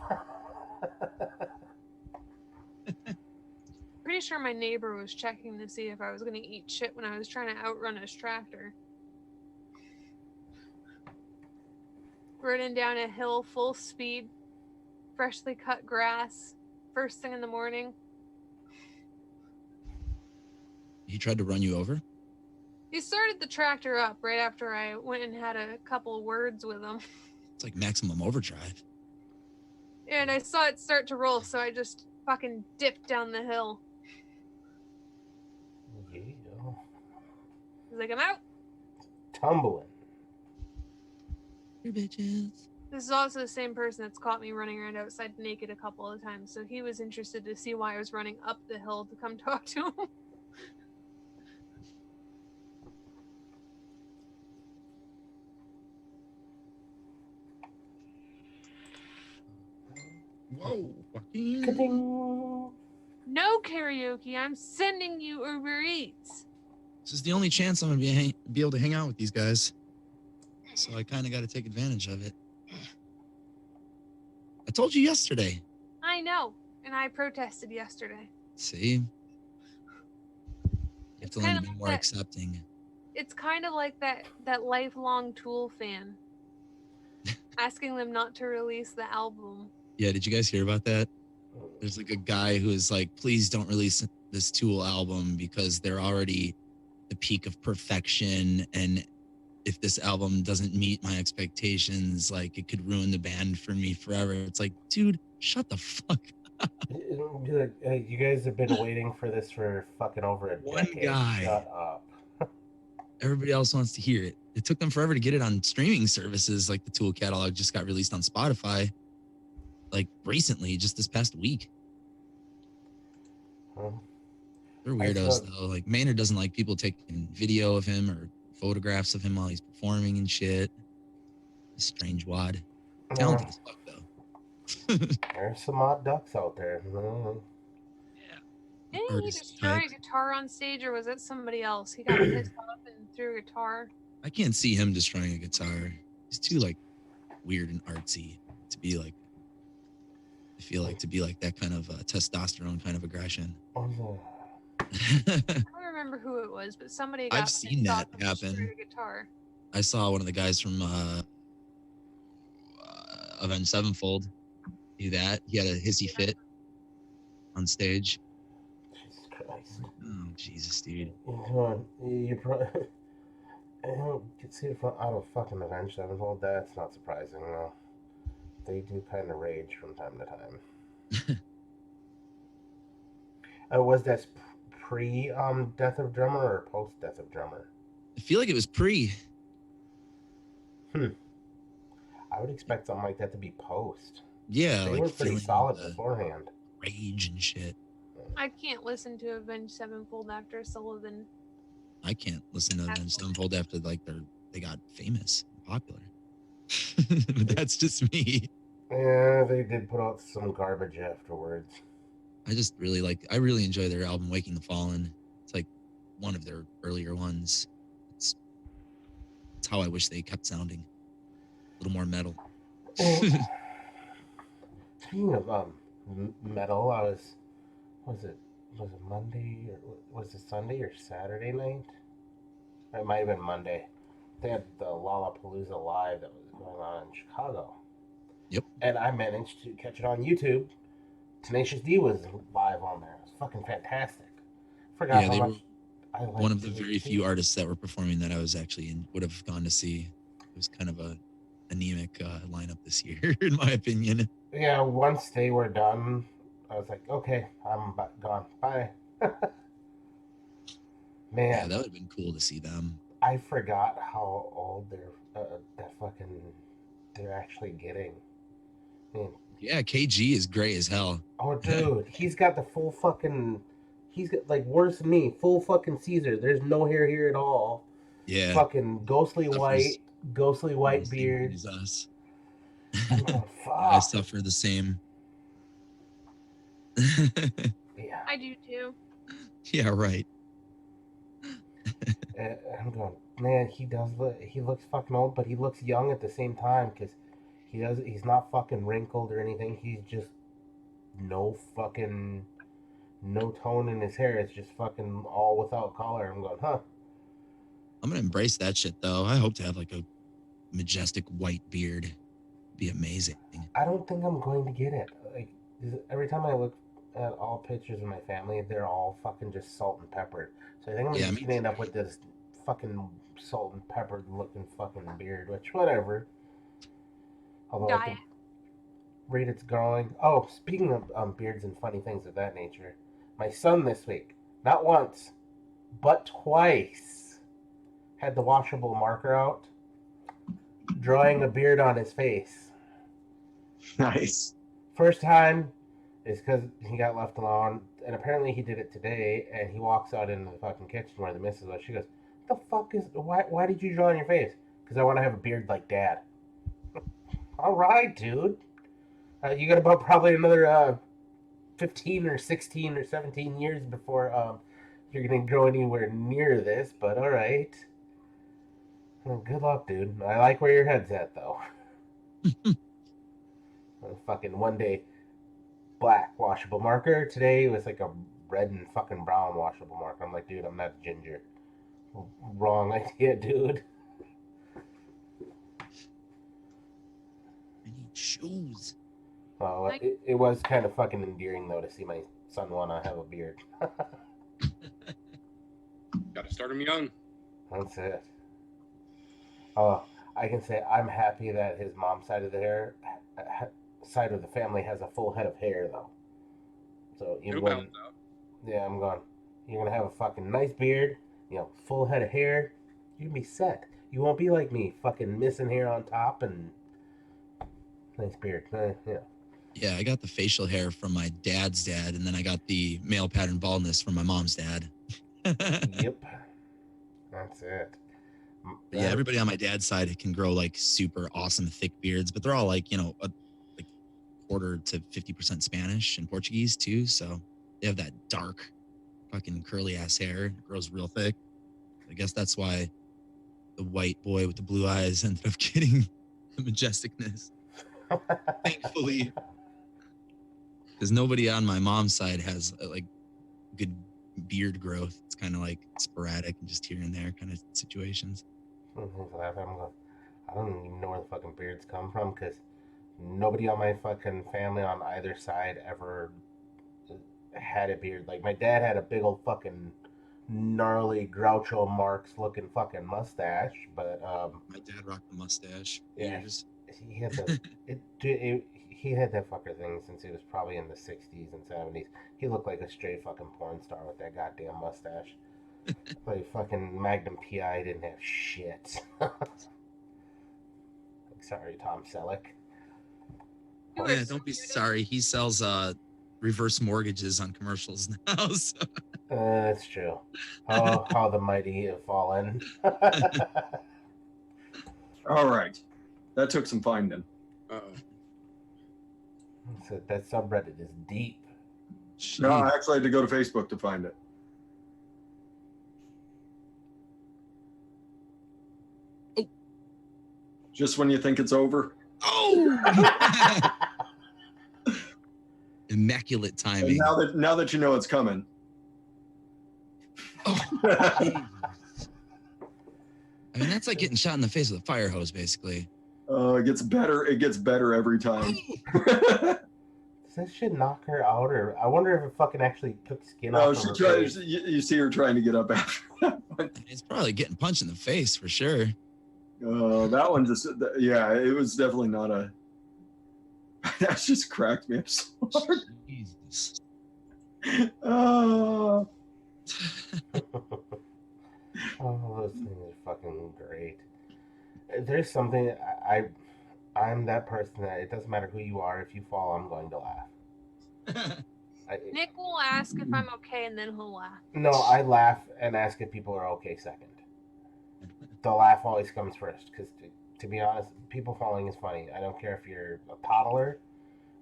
Pretty sure my neighbor was checking to see if I was going to eat shit when I was trying to outrun his tractor. Running down a hill full speed, freshly cut grass, first thing in the morning. He tried to run you over? He started the tractor up right after I went and had a couple words with him. It's like maximum overdrive. And I saw it start to roll, so I just fucking dipped down the hill. Yeah. He's like, I'm out. Tumbling. You bitches. This is also the same person that's caught me running around outside naked a couple of times, so he was interested to see why I was running up the hill to come talk to him. Whoa, fucking. Ka-ding. No karaoke, I'm sending you Uber Eats. This is the only chance I'm gonna be able to hang out with these guys. So I kind of got to take advantage of it. I told you yesterday. I know, and I protested yesterday. See? You have to learn to be like more accepting. It's kind of like that lifelong Tool fan. Asking them not to release the album. Yeah, did you guys hear about that? There's like a guy who is like, please don't release this Tool album because they're already the peak of perfection, and if this album doesn't meet my expectations, like it could ruin the band for me forever. It's like, dude, shut the fuck up. You guys have been waiting for this for fucking over a One decade. guy. Shut up. Everybody else wants to hear it. It took them forever to get it on streaming services. Like the Tool catalog just got released on Spotify, like recently, just this past week. Huh? They're weirdos though. Like Maynard doesn't like people taking video of him or photographs of him while he's performing and shit. Strange wad. Talented as fuck though. There's some odd ducks out there. Didn't he Artist destroy type. a guitar on stage, or was it somebody else? He got pissed off and threw a guitar. I can't see him destroying a guitar. He's too like weird and artsy to be like feel like to be like that kind of testosterone kind of aggression. I don't remember who it was, but somebody got I've seen that happen. a guitar. I saw one of the guys from Avenged Sevenfold do that. He had a hissy fit on stage. Jesus Christ. Oh, Jesus, dude. You probably can see it out of fucking Avenged Sevenfold. That's not surprising, though. They do kind of rage from time to time. Was this pre Death of Drummer or post Death of Drummer? I feel like it was pre. I would expect something like that to be post. Yeah, they like were pretty solid beforehand. Rage and shit. I can't listen to Avenged Sevenfold after Sullivan. I can't listen to Avenged Sevenfold after like they got famous and popular. But that's just me. Yeah, they did put out some garbage afterwards. I really enjoy their album Waking the Fallen. It's like one of their earlier ones. It's how I wish they kept sounding. A little more metal. Speaking of metal, was it Monday or was it Sunday or Saturday night? It might have been Monday. They had the Lollapalooza Live that was going on in Chicago. Yep. And I managed to catch it on YouTube. Tenacious D was live on there. It was fucking fantastic. Forgot how much I liked one of the very few artists that were performing that I was actually would have gone to see. It was kind of a anemic lineup this year, in my opinion. Yeah, once they were done, I was like, okay, I'm gone. Bye. Man. Yeah, that would have been cool to see them. I forgot how old they're actually getting. I mean, yeah, KG is great as hell. Oh, dude, he's got the full fucking. He's got like worse than me. Full fucking Caesar. There's no hair here at all. Yeah. Fucking ghostly white beard. Is us. Oh, fuck. I suffer the same. Yeah. I do too. Yeah, right. I'm going, man. He looks fucking old, but he looks young at the same time because he's not fucking wrinkled or anything. He's just no tone in his hair. It's just fucking all without color. I'm going, huh? I'm gonna embrace that shit though. I hope to have like a majestic white beard. Be amazing. I don't think I'm going to get it. Like every time I look at all pictures of my family, they're all fucking just salt and pepper. So I think I'm just gonna end up with this fucking salt and pepper looking fucking beard, which whatever. Although I think rate it's growing. Oh, speaking of beards and funny things of that nature, my son this week, not once, but twice, had the washable marker out, drawing a beard on his face. Nice. First time is because he got left alone, and apparently he did it today, and he walks out into the fucking kitchen where the missus was. She goes, the fuck is, why did you draw on your face? Because I want to have a beard like Dad. All right, dude. You got about probably another 15 or 16 or 17 years before you're going to grow anywhere near this, but all right. Well, good luck, dude. I like where your head's at, though. Fucking one day, black washable marker. Today it was like a red and fucking brown washable marker. I'm like, dude, I'm not ginger. Wrong idea, dude. I need shoes. Oh, it was kind of fucking endearing, though, to see my son want to have a beard. Gotta start him young. That's it. Oh, I can say I'm happy that his mom's side of the family has a full head of hair, though. So I'm going. You're gonna have a fucking nice beard, full head of hair. You're gonna be set. You won't be like me, fucking missing hair on top and nice beard. Yeah. Yeah, I got the facial hair from my dad's dad, and then I got the male pattern baldness from my mom's dad. Yep. That's it. But yeah, everybody on my dad's side can grow like super awesome thick beards, but they're all like, like quarter to 50% Spanish and Portuguese too. So they have that dark fucking curly ass hair. It grows real thick. I guess that's why the white boy with the blue eyes ended up getting the majesticness. Thankfully. Because nobody on my mom's side has like good beard growth. It's kind of like sporadic and just here and there kind of situations. I don't even know where the fucking beards come from because nobody on my fucking family on either side ever had a beard. Like my dad had a big old fucking gnarly Groucho Marx looking fucking mustache, but My dad rocked the mustache. yeah, Years. he had the he had that fucker thing since he was probably in the 60s and 70s. He looked like a straight fucking porn star with that goddamn mustache. Like fucking Magnum PI didn't have shit. Sorry, Tom Selleck. Oh, yeah, don't be sorry. He sells reverse mortgages on commercials now. So. That's true. How the mighty have fallen. All right. That took some finding. Uh-oh. So that subreddit is deep. No, I Jeez. actually had to go to Facebook to find it. Oh. Just when you think it's over. Oh! Immaculate timing. And now that you know it's coming. Oh. I mean, that's like getting shot in the face with a fire hose, basically. It gets better. It gets better every time. Does that shit knock her out, or I wonder if it fucking actually took skin No, off she of her face. tries. You see her trying to get up after that one. It's probably getting punched in the face for sure. That one just, yeah, it was definitely not a. That just cracked me up so hard. Jesus. Oh, those things are fucking great. There's something I'm that person that it doesn't matter who you are. If you fall, I'm going to laugh. Nick will ask if I'm okay, and then he'll laugh. No, I laugh and ask if people are okay second. The laugh always comes first because, to be honest, people falling is funny. I don't care if you're a toddler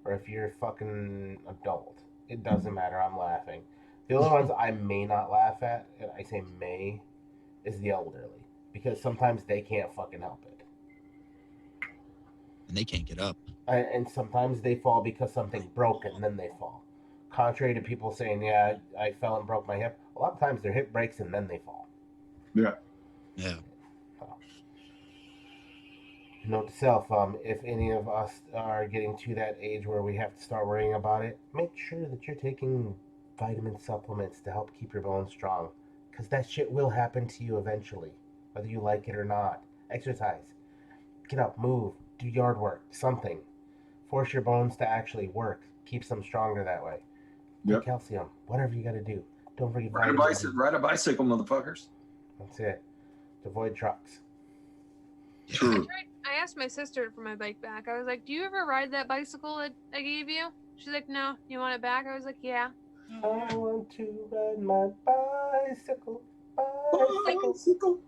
or if you're a fucking adult. It doesn't matter. I'm laughing. The only ones I may not laugh at, and I say may, is the elderly because sometimes they can't fucking help it. And they can't get up. And sometimes they fall because something broke and then they fall. Contrary to people saying, yeah, I fell and broke my hip. A lot of times their hip breaks and then they fall. Yeah. Yeah. Note to self, if any of us are getting to that age where we have to start worrying about it, make sure that you're taking vitamin supplements to help keep your bones strong. Because that shit will happen to you eventually, whether you like it or not. Exercise. Get up, move, do yard work, something. Force your bones to actually work. Keeps them stronger that way. Yep. Calcium, whatever you gotta do. Don't forget Ride a bicycle, motherfuckers. That's it. Avoid trucks. True. I asked my sister for my bike back. I was like, "Do you ever ride that bicycle that I gave you?" She's like, "No." You want it back? I was like, "Yeah." I want to ride my bicycle. Bicycle.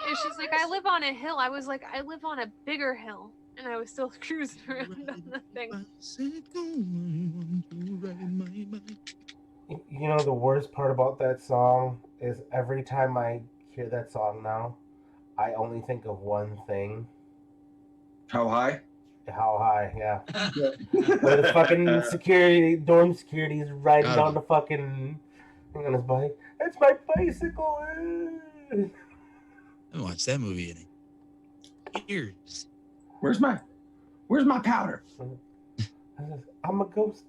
And she's like, "I live on a hill." I was like, "I live on a bigger hill," and I was still cruising around on the thing. You know the worst part about that song is every time I hear that song now, I only think of one thing. How high? How high, yeah. Where the fucking dorm security is riding Gotta on be. the fucking thing on his bike. It's my bicycle. I haven't watched that movie in years. Where's my powder? I'm a ghost.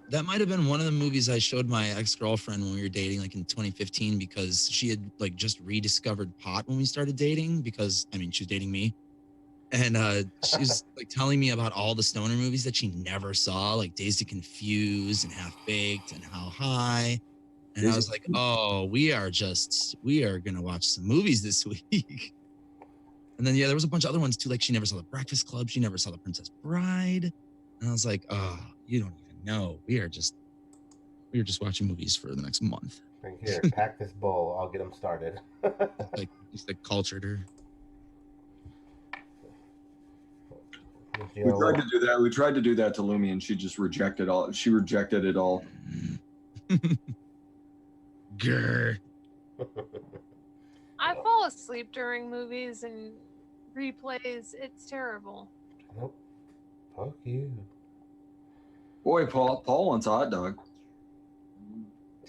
That might have been one of the movies I showed my ex-girlfriend when we were dating, like in 2015, because she had like just rediscovered pot when we started dating. Because I mean, she was dating me, and she was like telling me about all the stoner movies that she never saw, like Dazed and Confused and Half Baked and How High. And I was like, oh, we are gonna watch some movies this week. And then yeah, there was a bunch of other ones too. Like she never saw The Breakfast Club, she never saw The Princess Bride, and I was like, oh, you don't even know. We are just watching movies for the next month. Here, pack this bowl. I'll get them started. Like just like cultured her. We tried to do that. We tried to do that to Lumi, and she just rejected all. She rejected it all. Grr. I fall asleep during movies and replays. It's terrible. Nope. Fuck you. Boy, Paul wants a hot dog.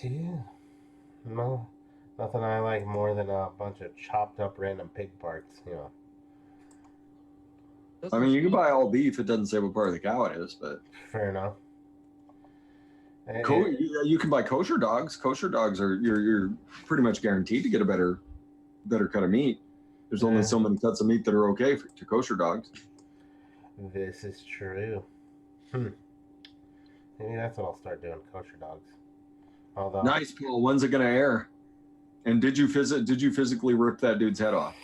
Yeah. No, nothing I like more than a bunch of chopped up random pig parts. I mean, you can buy all beef. It doesn't say what part of the cow it is, but Fair enough. you can buy kosher dogs. Kosher dogs are you're pretty much guaranteed to get a better cut of meat. There's only so many cuts of meat that are okay to kosher dogs. This is true. Maybe that's what I'll start doing, kosher dogs. Although, Nice, Paul. When's it gonna air? And did you physically rip that dude's head off?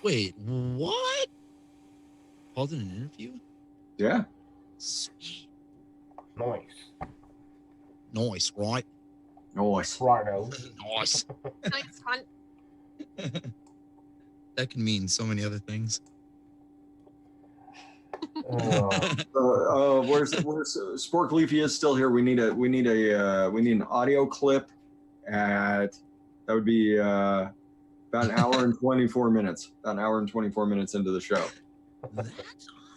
Wait, what? Paul did an interview? Yeah. Sweet. Nice. Nice, right? Nice. Righto. Nice. Nice hunt. That can mean so many other things. Where's Spork Leafy is still here. We need an audio clip that would be about an hour and 24 minutes. About an hour and 24 minutes into the show. That's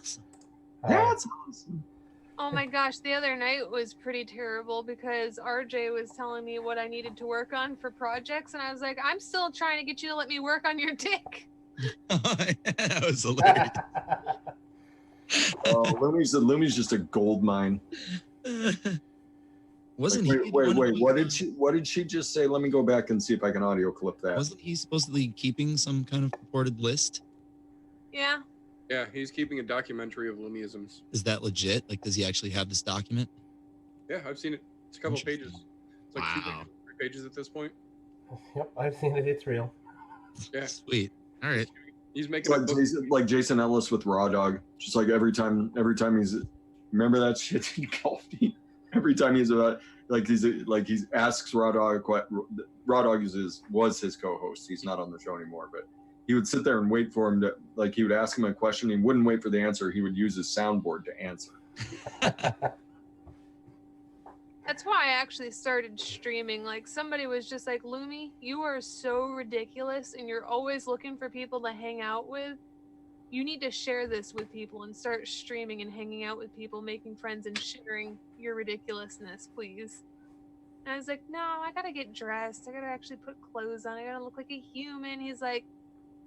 awesome. That's awesome. Oh my gosh, the other night was pretty terrible because RJ was telling me what I needed to work on for projects, and I was like, I'm still trying to get you to let me work on your dick. That was hilarious. Lumi's just a gold mine. Wasn't wait, he? Wait. What did she just say? Let me go back and see if I can audio clip that. Wasn't he supposedly keeping some kind of purported list? Yeah. Yeah, he's keeping a documentary of Lumiisms. Is that legit? Like, does he actually have this document? Yeah, I've seen it. It's a couple pages. It's like Wow. 3 pages at this point. Yep, I've seen it. It's real. Yeah. Sweet. All right. He's making like Jason Ellis with Raw Dog. Just like every time he's remember that shit in Coffee. Every time he's about he asks Raw Dog. Raw Dog was his co-host. He's not on the show anymore, but he would sit there and wait for him to he would ask him a question. He wouldn't wait for the answer. He would use his soundboard to answer. That's why I actually started streaming. Like, somebody was just like, Lumi, you are so ridiculous and you're always looking for people to hang out with. You need to share this with people and start streaming and hanging out with people, making friends and sharing your ridiculousness, please. And I was like, no, I gotta get dressed. I gotta actually put clothes on. I gotta look like a human. He's like,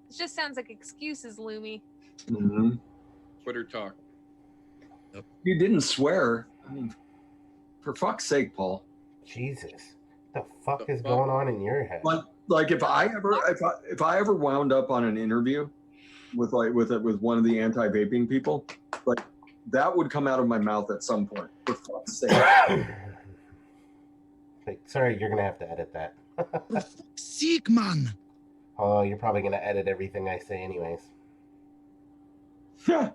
it just sounds like excuses, Lumi. Mm-hmm. Twitter talk. Yep. You didn't swear. I mean, for fuck's sake, Paul. Jesus, what the fuck is going on in your head? Like if I ever wound up on an interview with one of the anti-vaping people, like that would come out of my mouth at some point. For fuck's sake. Sorry, you're gonna have to edit that. Sick, man. Oh, you're probably gonna edit everything I say, anyways. Yeah.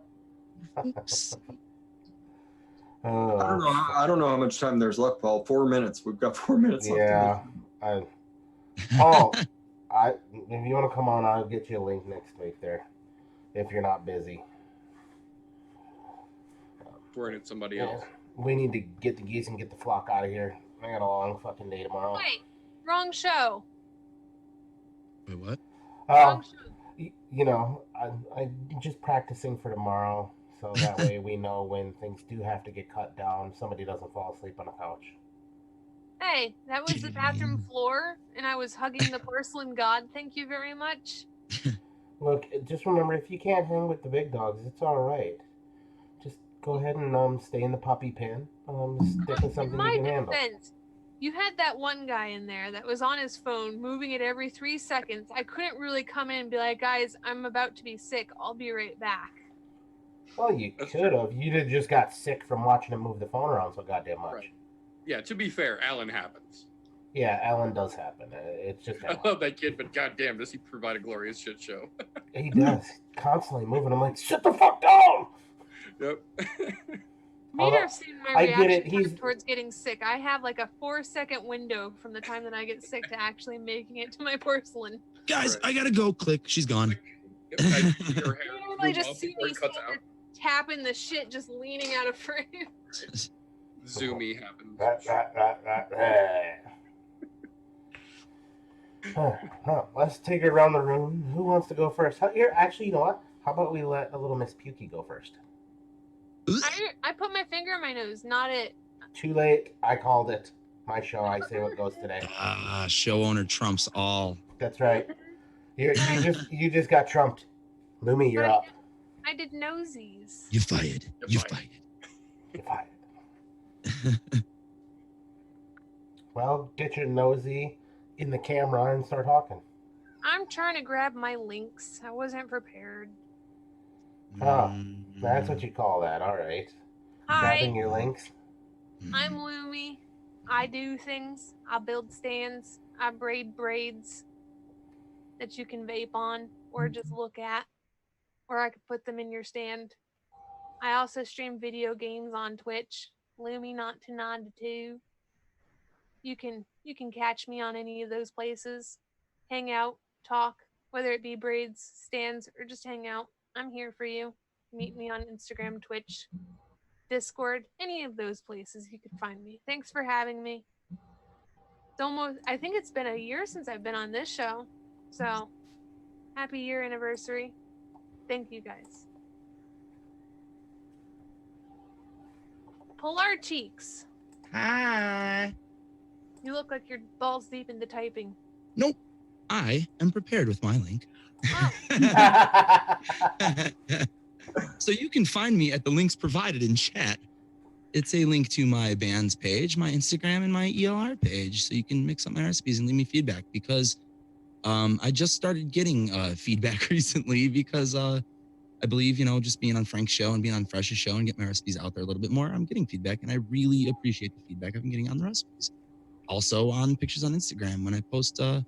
Oh, I don't know how much time there's left, Paul. 4 minutes. We've got 4 minutes left. Yeah. If you want to come on, I'll get you a link next week there, if you're not busy. Throwing at somebody else. We need to get the geese and get the flock out of here. I got a long fucking day tomorrow. Wait, wrong show. Wait, what? Wrong show. I'm just practicing for tomorrow, so that way we know when things do have to get cut down, somebody doesn't fall asleep on the couch. Hey, that was the bathroom floor, and I was hugging the porcelain god. Thank you very much. Look, just remember, if you can't hang with the big dogs, it's all right. Just go ahead and stay in the puppy pen. Stick with something you can handle. You had that one guy in there that was on his phone, moving it every 3 seconds. I couldn't really come in and be like, guys, I'm about to be sick. I'll be right back. Well, you could have. You'd have just got sick from watching him move the phone around so goddamn much. Right. Yeah, to be fair, Alan happens. Yeah, Alan does happen. It's just I love that kid, but goddamn, does he provide a glorious shit show? He does. Constantly moving. I'm like, shut the fuck down! Yep. Maybe I've seen my I get it. reaction towards getting sick. I have like a 4-second window from the time that I get sick to actually making it to my porcelain. Guys, I gotta go. Click. She's gone. You literally just see me tapping the shit, just leaning out of frame. Zoomy happens. Let's take her around the room. Who wants to go first? Here, actually, you know what? How about we let a little Miss Pukey go first? I I put my finger in my nose, not it. Too late. I called it. My show. I say what goes today. Show owner trumps all. That's right. You just got trumped. Lumi, you're up. I did nosies. You fired. You fired. You're fired. Well, get your nosy in the camera and start talking. I'm trying to grab my links. I wasn't prepared. Oh, that's what you call that. All right. Hi, Grabbing your links. I'm Lumi. I do things. I build stands. I braid braids that you can vape on or just look at. Or I could put them in your stand. I also stream video games on Twitch. Lumi not to 9 to 2. You can catch me on any of those places. Hang out, talk, whether it be braids, stands, or just hang out. I'm here for you. Meet me on Instagram, Twitch, Discord, any of those places you could find me. Thanks for having me. I think it's been a year since I've been on this show. So, happy year anniversary. Thank you guys. Pull our cheeks. Hi. You look like you're balls deep into typing. Nope. I am prepared with my link. Oh. So you can find me at the links provided in chat. It's a link to my band's page, my Instagram, and my ELR page. So you can mix up my recipes and leave me feedback because I just started getting feedback recently because I believe, just being on Frank's show and being on Fresh's show and get my recipes out there a little bit more, I'm getting feedback and I really appreciate the feedback I've been getting on the recipes. Also on pictures on Instagram, when I post my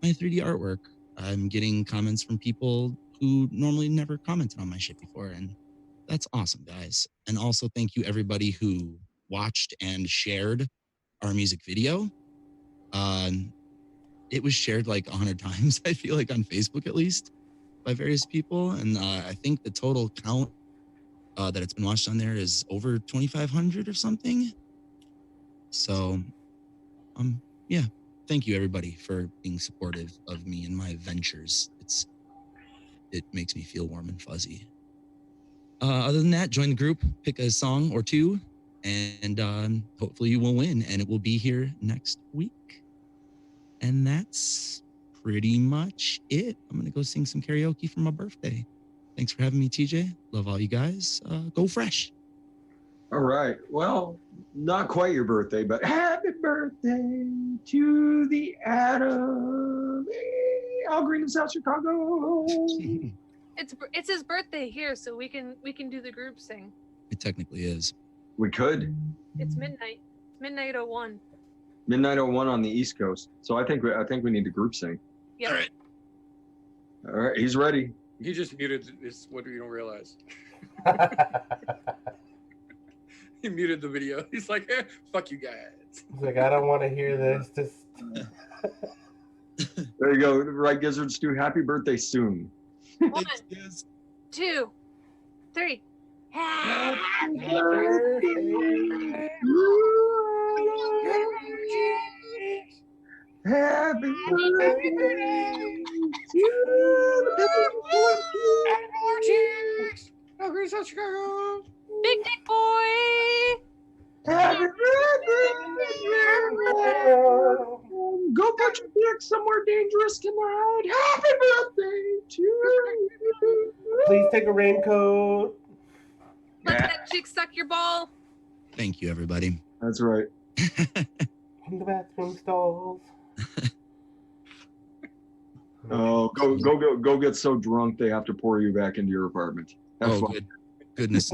3D artwork, I'm getting comments from people who normally never commented on my shit before. And that's awesome, guys. And also thank you everybody who watched and shared our music video. It was shared like 100 times, I feel like on Facebook at least, by various people. And I think the total count that it's been watched on there is over 2,500 or something. So, yeah, thank you everybody for being supportive of me and my ventures. It makes me feel warm and fuzzy. Other than that, join the group, pick a song or two, and hopefully you will win, and it will be here next week. And that's pretty much it. I'm gonna go sing some karaoke for my birthday. Thanks for having me, TJ. Love all you guys. Go fresh. All right. Well, not quite your birthday, but happy birthday to the Adam. Hey, Al Green in South Chicago. It's his birthday here, so we can do the group sing. It technically is. We could. It's midnight. It's midnight 01. Midnight 01 on the East Coast. So I think we need to group sing. Yep. All right. All right, he's ready. He just muted. It's what you don't realize. He muted the video. He's like, fuck you guys. He's like, I don't want to hear this. Just There you go. Right, Gizzards, do happy birthday soon. 1, 2, 3. Happy Happy birthday to Big Dick Boy! Happy birthday. Go put your dick somewhere dangerous tonight. Happy birthday to you. please take a raincoat. Let that chick suck your ball. Thank you, everybody. That's right. In the bathroom stalls. Oh, go get so drunk they have to pour you back into your apartment. Have fun. Goodness,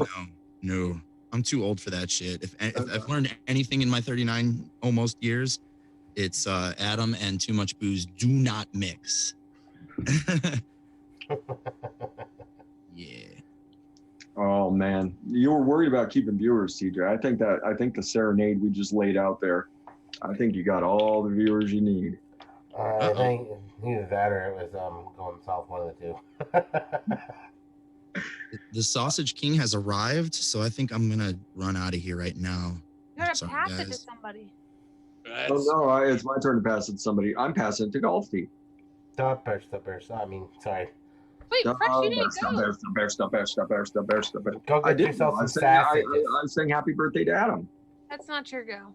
no. I'm too old for that shit. If I've learned anything in my 39 almost years, it's Adam and too much booze do not mix. Yeah. Oh man, you were worried about keeping viewers, TJ. I think the serenade we just laid out there, I think you got all the viewers you need. I think either that or it was going south, one of the two. The Sausage King has arrived, so I think I'm gonna run out of here right now. You gotta Sorry, pass it to guys. somebody. Oh no, it's my turn to pass it to somebody. I'm passing it to Golfy. Stop, I mean, sorry. Wait, Fresh, you didn't go. Go I get did. yourself I some sang, sausages. I sang happy birthday to Adam. That's not your go.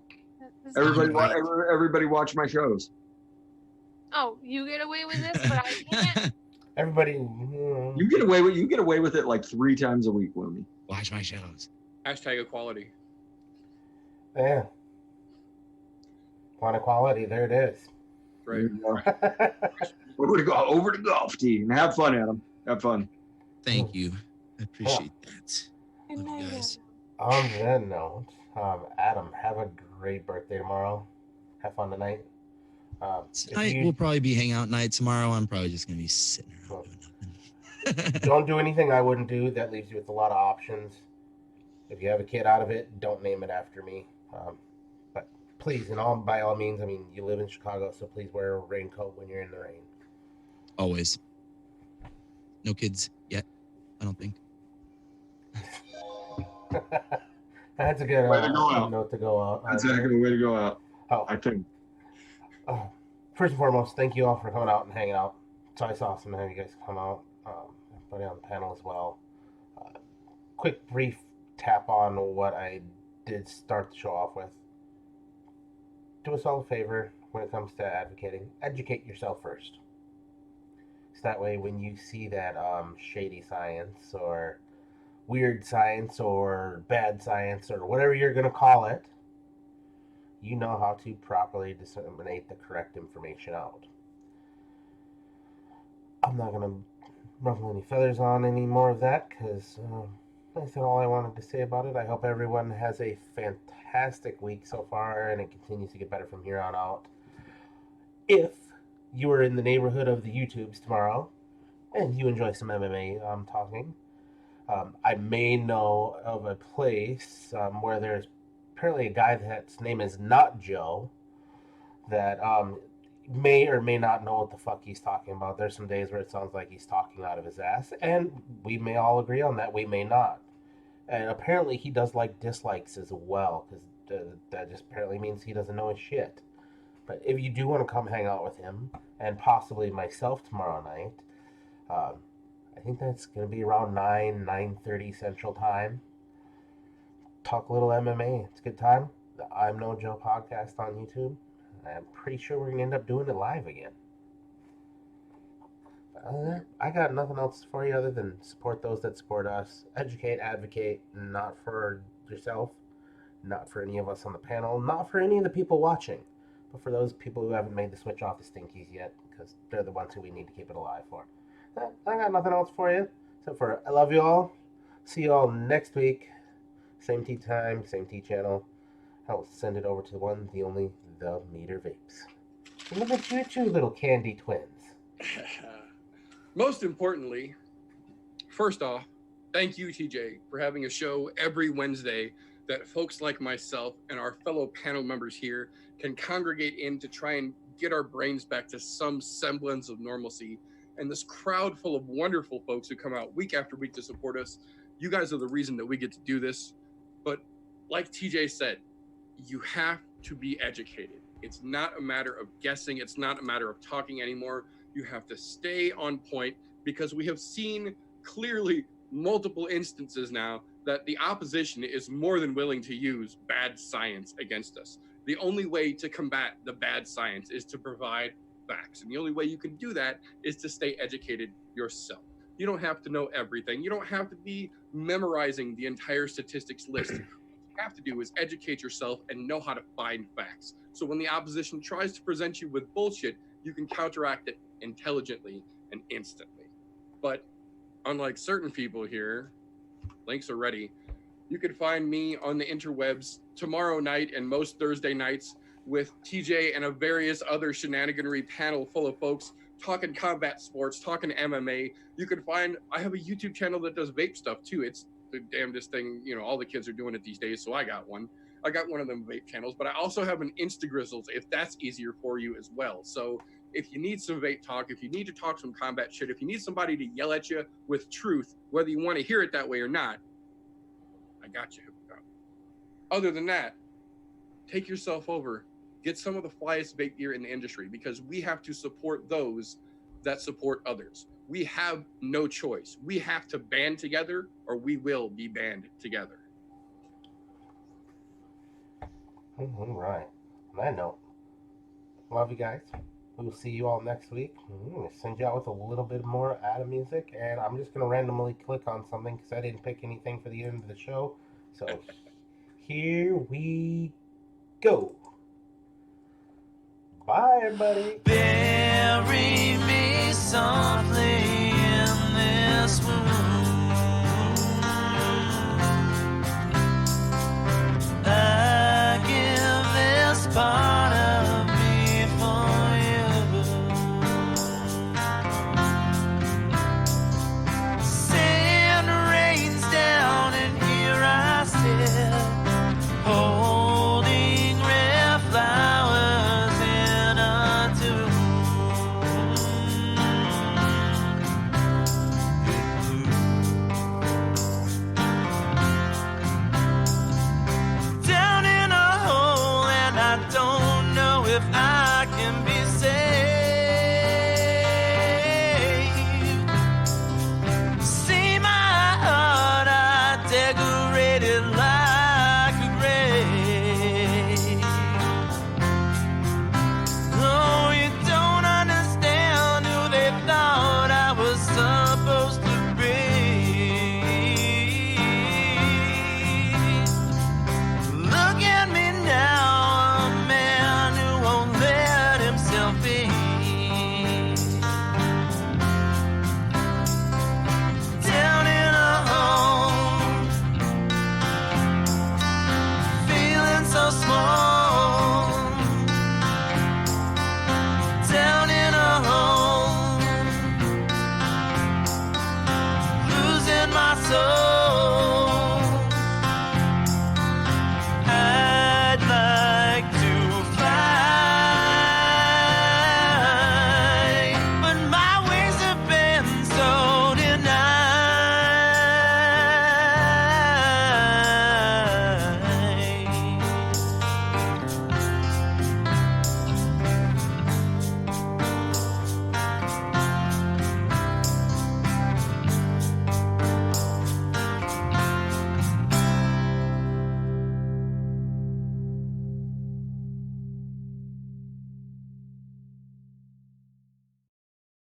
That's not Everybody, your go. everybody watch my shows. Oh, you get away with this, but I can't. Everybody, You get away with it like 3 times a week, Lumi. Watch my shows. Hashtag equality. yeah. Want equality? There it is. Right. Over to golf tee and have fun, Adam. Have fun. Thank you. I appreciate that. Good Love night, you guys. On that note, Adam, have a great birthday tomorrow. Have fun tonight. Tonight will probably be hangout night. Tomorrow, I'm probably just gonna be sitting around doing nothing. Don't do anything I wouldn't do. That leaves you with a lot of options. If you have a kid out of it, don't name it after me. But please, by all means, I mean, you live in Chicago, so please wear a raincoat when you're in the rain. Always. No kids yet, I don't think. That's a good Way to go out. note to go out. That's a heck of a way to go out, Oh, I think. first and foremost, thank you all for coming out and hanging out. It's always awesome to have you guys come out. Everybody on the panel as well. Quick, brief tap on what I did start the show off with. Do us all a favor when it comes to advocating. Educate yourself first. So that way when you see that shady science or weird science or bad science or whatever you're going to call it, you know how to properly disseminate the correct information out. I'm not going to ruffle any feathers on any more of that because I said all I wanted to say about it. I hope everyone has a fantastic week so far and it continues to get better from here on out. If you are in the neighborhood of the YouTubes tomorrow and you enjoy some MMA talking, I may know of a place where there's apparently a guy that's name is not Joe that may or may not know what the fuck he's talking about. There's some days where it sounds like he's talking out of his ass, and we may all agree on that. We may not. And apparently he does like dislikes as well, because that just apparently means he doesn't know his shit. But if you do want to come hang out with him, and possibly myself tomorrow night, I think that's going to be around 9:30 Central Time. Talk a little MMA. It's a good time. The I'm No Joe podcast on YouTube. I'm pretty sure we're going to end up doing it live again. I got nothing else for you other than support those that support us. Educate, advocate, not for yourself, not for any of us on the panel, not for any of the people watching, but for those people who haven't made the switch off the stinkies yet, because they're the ones who we need to keep it alive for. I got nothing else for you, except for I love you all. See you all next week. Same tea time, same tea channel. I'll send it over to the one, the only, the Meter Vapes. Look at you two little candy twins. Most importantly, first off, thank you, TJ, for having a show every Wednesday that folks like myself and our fellow panel members here can congregate in to try and get our brains back to some semblance of normalcy. And this crowd full of wonderful folks who come out week after week to support us, you guys are the reason that we get to do this. But like TJ said, you have to be educated. It's not a matter of guessing. It's not a matter of talking anymore. You have to stay on point, because we have seen clearly multiple instances now that the opposition is more than willing to use bad science against us. The only way to combat the bad science is to provide facts. And the only way you can do that is to stay educated yourself. You don't have to know everything. You don't have to be memorizing the entire statistics list. What you have to do is educate yourself and know how to find facts. So when the opposition tries to present you with bullshit, you can counteract it intelligently and instantly. But unlike certain people here, links are ready. You can find me on the interwebs tomorrow night and most Thursday nights with TJ and a various other shenaniganry panel full of folks talking combat sports, talking MMA. You can find, I have a YouTube channel that does vape stuff too. It's the damnedest thing, you know, all the kids are doing it these days, so I got one. I got one of them vape channels, but I also have an Instagrizzles if that's easier for you as well. So if you need some vape talk, if you need to talk some combat shit, if you need somebody to yell at you with truth, whether you want to hear it that way or not, I got you. Other than that, take yourself over, get some of the flyest vape gear in the industry, because we have to support those that support others. We have no choice. We have to band together or we will be banned together. All right. On that note, love you guys. We'll see you all next week. I'm going to send you out with a little bit more Adam music, and I'm just going to randomly click on something because I didn't pick anything for the end of the show. So here we go. Bye, everybody. Bury me softly in this wound.